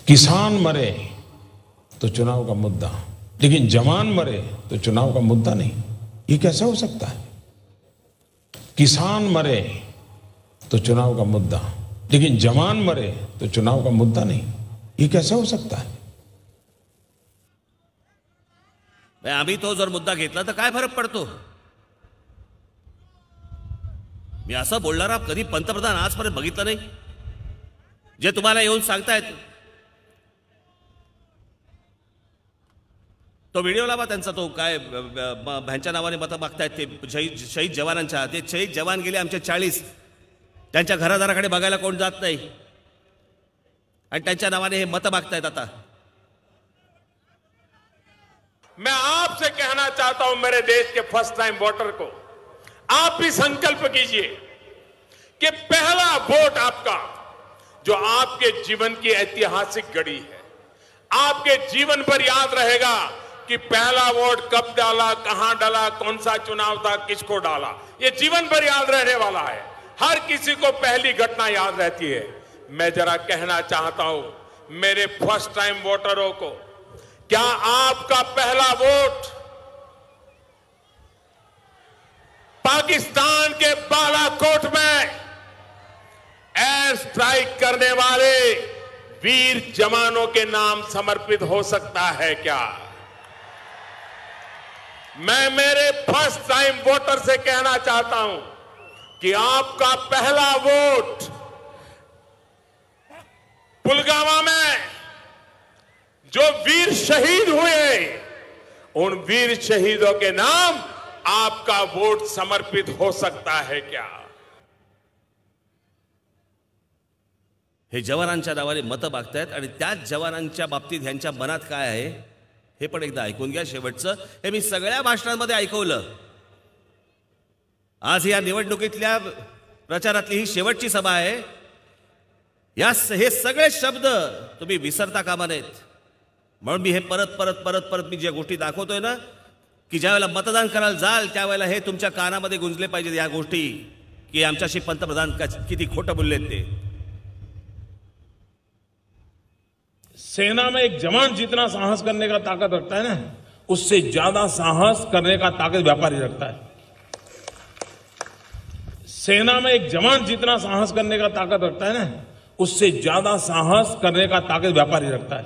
किसान मरे तो चुनाव का मुद्दा, लेकिन जवान मरे तो चुनाव का मुद्दा नहीं, ये कैसे हो सकता है? किसान मरे तो चुनाव का मुद्दा, लेकिन जवान मरे तो चुनाव का मुद्दा नहीं, ये कैसे हो सकता है? आम्ही तो जर मुद्दा घेतला तर काय फरक पडतो? मी असं बोलणारा कधी पंतप्रधान आजपर्यंत बघितलं नाही. जे तुम्हाला येऊन सांगतायत तो व्हिडिओ लावा त्यांचा, तो काय भ्यांच्या नावाने मतं मागतायत ते शहीद जवानांच्या. ते शहीद जवान गेले आमचे 40, त्यांच्या घरादाराकडे बघायला कोण जात नाही आणि त्यांच्या नावाने हे मतं मागतायत. आता मैं आपसे कहना चाहता हूं मेरे देश के फर्स्ट टाइम वोटर को, आप भी संकल्प कीजिए कि पहला वोट आपका, जो आपके जीवन की ऐतिहासिक घड़ी है, आपके जीवन पर याद रहेगा कि पहला वोट कब डाला, कहां डाला, कौन सा चुनाव था, किसको डाला, ये जीवन भर याद रहने वाला है. हर किसी को पहली घटना याद रहती है. मैं जरा कहना चाहता हूं मेरे फर्स्ट टाइम वोटरों को, क्या आपका पहला वोट पाकिस्तान के बालाकोट में एयर स्ट्राइक करने वाले वीर जवानों के नाम समर्पित हो सकता है क्या? मैं मेरे फर्स्ट टाइम वोटर से कहना चाहता हूं कि आपका पहला वोट पुलवामा में जो वीर शहीद हुए, उन वीर शहीदों के नाम आपका वोट समर्पित हो सकता है क्या? हे जवानांच्या नावाने मतं मागतायत आणि त्याच जवानांच्या बाबतीत ह्यांच्या मनात काय आहे हे पण एकदा ऐकून घ्या. शेवटचं हे मी सगळ्या भाषणांमध्ये ऐकवलं. आज या निवडणुकीतल्या प्रचारातली ही शेवटची सभा आहे. हे सगळे शब्द तुम्ही विसरता कामा नयेत. म्हणून मी हे परत मी ज्या गोष्टी दाखवतोय ना, की ज्या वेळेला मतदान करायला जाल त्यावेळेला हे तुमच्या कानामध्ये गुंजले पाहिजेत या गोष्टी, की आमच्याशी पंतप्रधान किती खोटं बोललेत ते. सेना में एक जवान जितना साहस करने का ताकत रखता है ना, उससे ज्यादा साहस करने का ताकत व्यापारी रखता है. सेना में एक जवान जितना साहस करने का ताकत रखता है ना, उससे ज्यादा साहस करने का ताकत व्यापारी रखता है.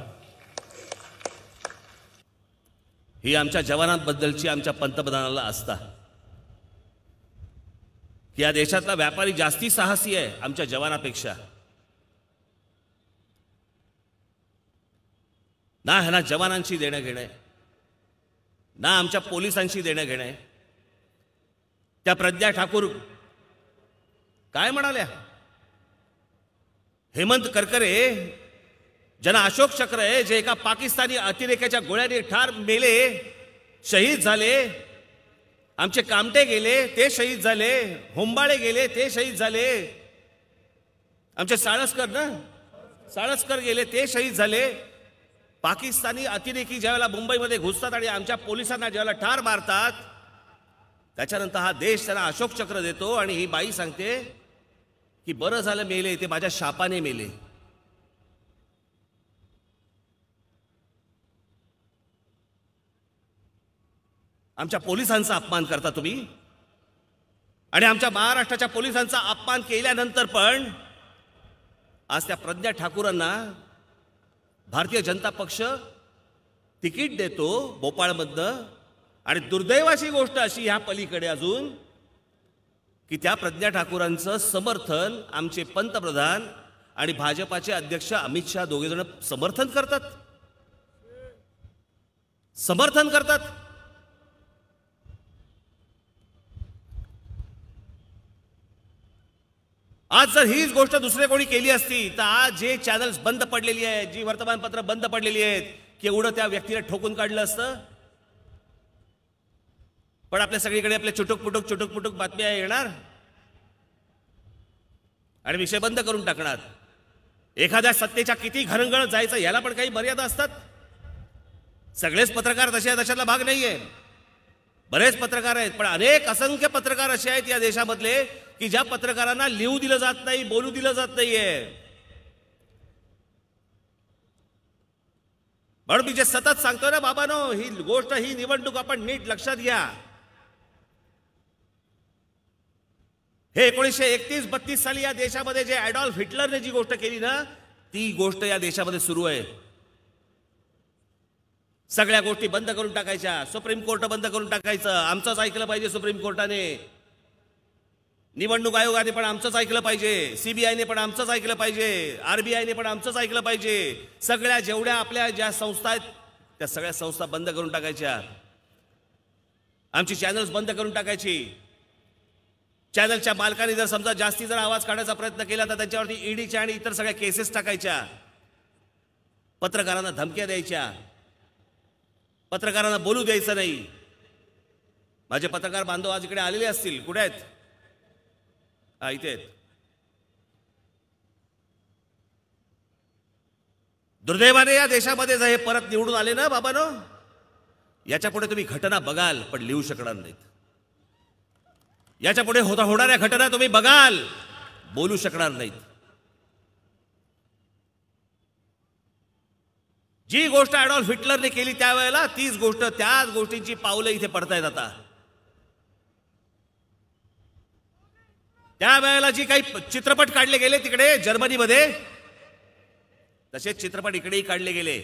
ही आमच्या जवानांबद्दलची आमच्या पंतप्रधानाला आस्था, की या देशातला व्यापारी जास्ती साहसी आहे आमच्या जवानापेक्षा. ना ह्यांना जवानांशी देणं घेणं आहे, ना आमच्या पोलिसांशी देणं घेणं आहे. त्या प्रज्ञा ठाकूर काय म्हणाल्या? हेमंत करकरे ज्यांना अशोक चक्र आहे, जे एका पाकिस्तानी अतिरेक्याच्या गोळ्याने ठार मेले, शहीद झाले. आमचे कामटे गेले, ते शहीद झाले. होंबाळे गेले, ते शहीद झाले. आमचे साळसकर गेले, ते शहीद झाले. पाकिस्तानी अतिरेकी ज्यावेळेला मुंबईमध्ये घुसतात आणि आमच्या पोलिसांना ज्यावेळेला ठार मारतात, त्याच्यानंतर हा देश त्यांना अशोक चक्र देतो. आणि ही बाई सांगते की बरं झालं मेले, ते माझ्या शापाने मेले. आमच्या पोलिसांचा अपमान करता तुम्ही, आणि आमच्या महाराष्ट्राच्या पोलिसांचा अपमान केल्यानंतर पण आज त्या प्रज्ञा ठाकूरांना भारतीय जनता पक्ष तिकीट देतो भोपाळमधनं. आणि दुर्दैवाची गोष्ट अशी ह्या पलीकडे अजून, की त्या प्रज्ञा ठाकूरांचं समर्थन आमचे पंतप्रधान आणि भाजपाचे अध्यक्ष अमित शहा दोघे जण समर्थन करतात. आज जर हीच गोष्ट दुसरे कोणी केली असती तर आज जे चॅनल्स बंद पडलेली आहेत, जी वर्तमानपत्र बंद पडलेली आहेत, केवढं त्या व्यक्तीला ठोकून काढलं असतं. पण आपल्या सगळीकडे आपले चुटुक बातम्या येणार आणि विषय बंद करून टाकणार. एखाद्या सत्तेच्या किती घरंगळ जायचं याला पण काही मर्यादा असतात. सगळेच पत्रकार तसे आहेत अशातला भाग नाहीये. बरेच पत्रकार आहेत, पण अनेक असंख्य पत्रकार असे आहेत या देशामधले की ज्या पत्रकारांना लिहू दिलं जात नाही, बोलू दिलं जात नाहीये. म्हणून मी जे सतत सांगतोय ना बाबांनो, ही गोष्ट, ही निवडणूक आपण नीट लक्षात घ्या. हे 1931-32 साली या देशामध्ये जे ॲडॉल्फ हिटलरने जी गोष्ट केली ना, ती गोष्ट या देशामध्ये सुरू आहे. सगळ्या गोष्टी बंद करून टाकायच्या, सुप्रीम कोर्ट बंद करून टाकायचं, आमचंच ऐकलं पाहिजे सुप्रीम कोर्टाने, निवडणूक आयोगाने पण आमचंच ऐकलं पाहिजे, सीबीआयने पण आमचंच ऐकलं पाहिजे, आरबीआयने पण आमचंच ऐकलं पाहिजे. सगळ्या जेवढ्या आपल्या ज्या संस्था आहेत त्या सगळ्या संस्था बंद करून टाकायच्या. आमची चॅनल्स बंद करून टाकायची. चॅनलच्या मालकांनी जर समजा जास्ती जर आवाज काढायचा प्रयत्न केला तर त्यांच्यावरती ईडीच्या आणि इतर सगळ्या केसेस टाकायच्या. पत्रकारांना धमक्या द्यायच्या, पत्रकारांना बोलू द्यायचं नाही. माझे पत्रकार बांधव आज इकडे आलेले असतील. कुठे आहेत? इथे आहेत. दुर्दैवाने या देशामध्ये जर हे परत निवडून आले ना बाबांनो, याच्या पुढे तुम्ही घटना बघाल पण लिहू शकणार नाहीत. याच्या पुढे होणाऱ्या घटना तुम्ही बघाल, बोलू शकणार नाहीत. जी गोष्ट ॲडॉल्फ हिटलरने केली त्यावेळेला तीच गोष्ट, त्याच गोष्टींची पावलं इथे पडतायत आता. त्यावेळेला जी काही चित्रपट काढले गेले तिकडे जर्मनीमध्ये, तसेच चित्रपट इकडेही काढले गेले.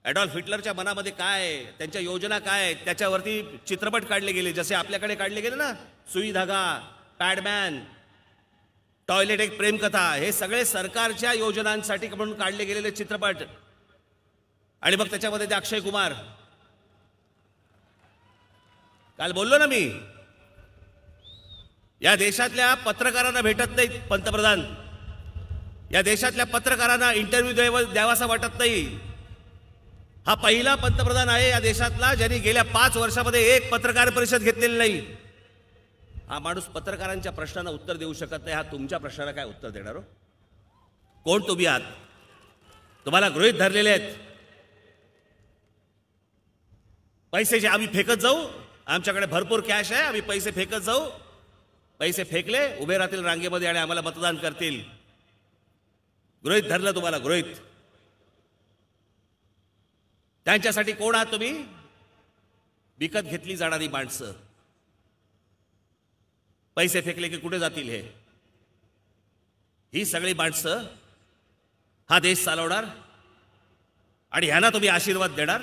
ॲडॉल्फ हिटलरच्या मनामध्ये काय, त्यांच्या योजना काय, त्याच्यावरती चित्रपट काढले गेले. जसे आपल्याकडे काढले गेले ना, सुई धागा, पॅडमॅन, टॉयलेट एक प्रेमकथा, हे सगळे सरकारच्या योजनांसाठी म्हणून काढले गेलेले चित्रपट. आणि मग त्याच्यामध्ये ते अक्षय कुमार, काल बोललो ना मी, या देशातल्या पत्रकारांना भेटत नाहीत पंतप्रधान, या देशातल्या पत्रकारांना इंटरव्ह्यू द्यावासा वाटत नाही. हा पहिला पंतप्रधान आहे या देशातला ज्यांनी गेल्या 5 वर्षामध्ये एक पत्रकार परिषद घेतलेली नाही. हा माणूस पत्रकारांच्या प्रश्नांना उत्तर देऊ शकत नाही. हा तुमच्या प्रश्नाला काय उत्तर देणार हो? कोण तुम्ही आहात? तुम्हाला गृहीत धरलेले आहेत. पैसे जे आम्ही फेकत जाऊ, आमच्याकडे भरपूर कॅश आहे, आम्ही पैसे फेकत जाऊ. पैसे फेकले, उभे राहतील रांगेमध्ये आणि आम्हाला मतदान करतील. गृहीत धरलं तुम्हाला, गृहीत. त्यांच्यासाठी कोण आहात तुम्ही? विकत घेतली जाणारी माणसं. पैसे फेकले की कुठे जातील हे? ही सगळी माणसं हा देश चालवणार आणि ह्यांना तुम्ही आशीर्वाद देणार?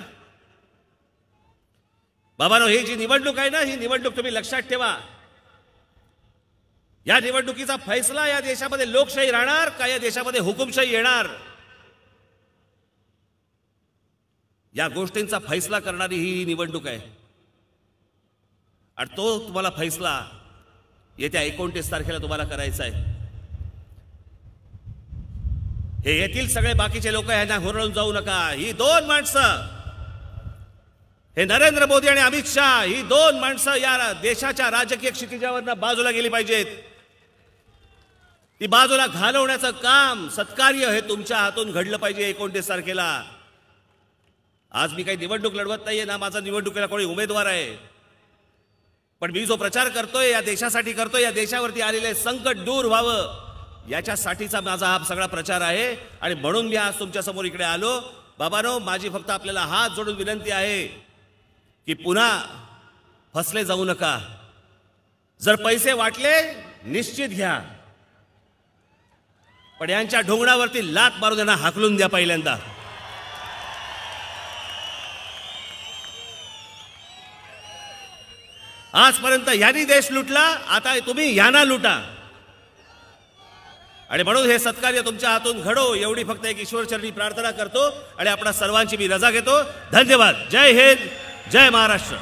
बाबांनो, ही जी निवडणूक आहे ना, ही निवडणूक तुम्ही लक्षात ठेवा. या निवडणुकीचा फैसला या देशामध्ये लोकशाही राहणार का या देशामध्ये हुकुमशाही येणार, या गोष्टींचा फैसला करणारी ही निवडणूक आहे. आणि तो तुम्हाला फैसला येत्या 29 तारखेला तुम्हाला करायचा आहे. हे येथील सगळे बाकीचे लोक यांना हुरळून जाऊ नका. ही 2 माणसं, हे नरेंद्र मोदी आणि अमित शहा, ही 2 माणसं या देशाच्या राजकीय क्षितिजावरनं बाजूला गेली पाहिजेत. ती बाजूला घालवण्याचं काम, सत्कार्य हे तुमच्या हातून घडलं पाहिजे 29 तारखेला. आज मी काही निवडणूक लढवत नाहीये ना, माझा निवडणुकीला कोणी उमेदवार आहे, पण मी जो प्रचार करतोय या देशासाठी करतोय, या देशावरती आलेले संकट दूर व्हावं याच्यासाठीचा माझा हा सगळा प्रचार आहे. आणि म्हणून मी आज तुमच्या समोर इकडे आलो. बाबांनो, माझी फक्त आपल्याला हात जोडून विनंती आहे की पुन्हा फसले जाऊ नका. जर पैसे वाटले निश्चित घ्या, पण यांच्या ढोंगणावरती लात मारून त्यांना हाकलून द्या पहिल्यांदा. आजपर्यंत यांनी देश लुटला, आता तुम्ही यांना लुटा. आणि म्हणून हे सत्कार्य तुमच्या हातून घडो एवढी फक्त एक ईश्वरचरणी प्रार्थना करतो आणि आपणा सर्वांची मी रजा घेतो. धन्यवाद. जय हिंद, जय महाराष्ट्र.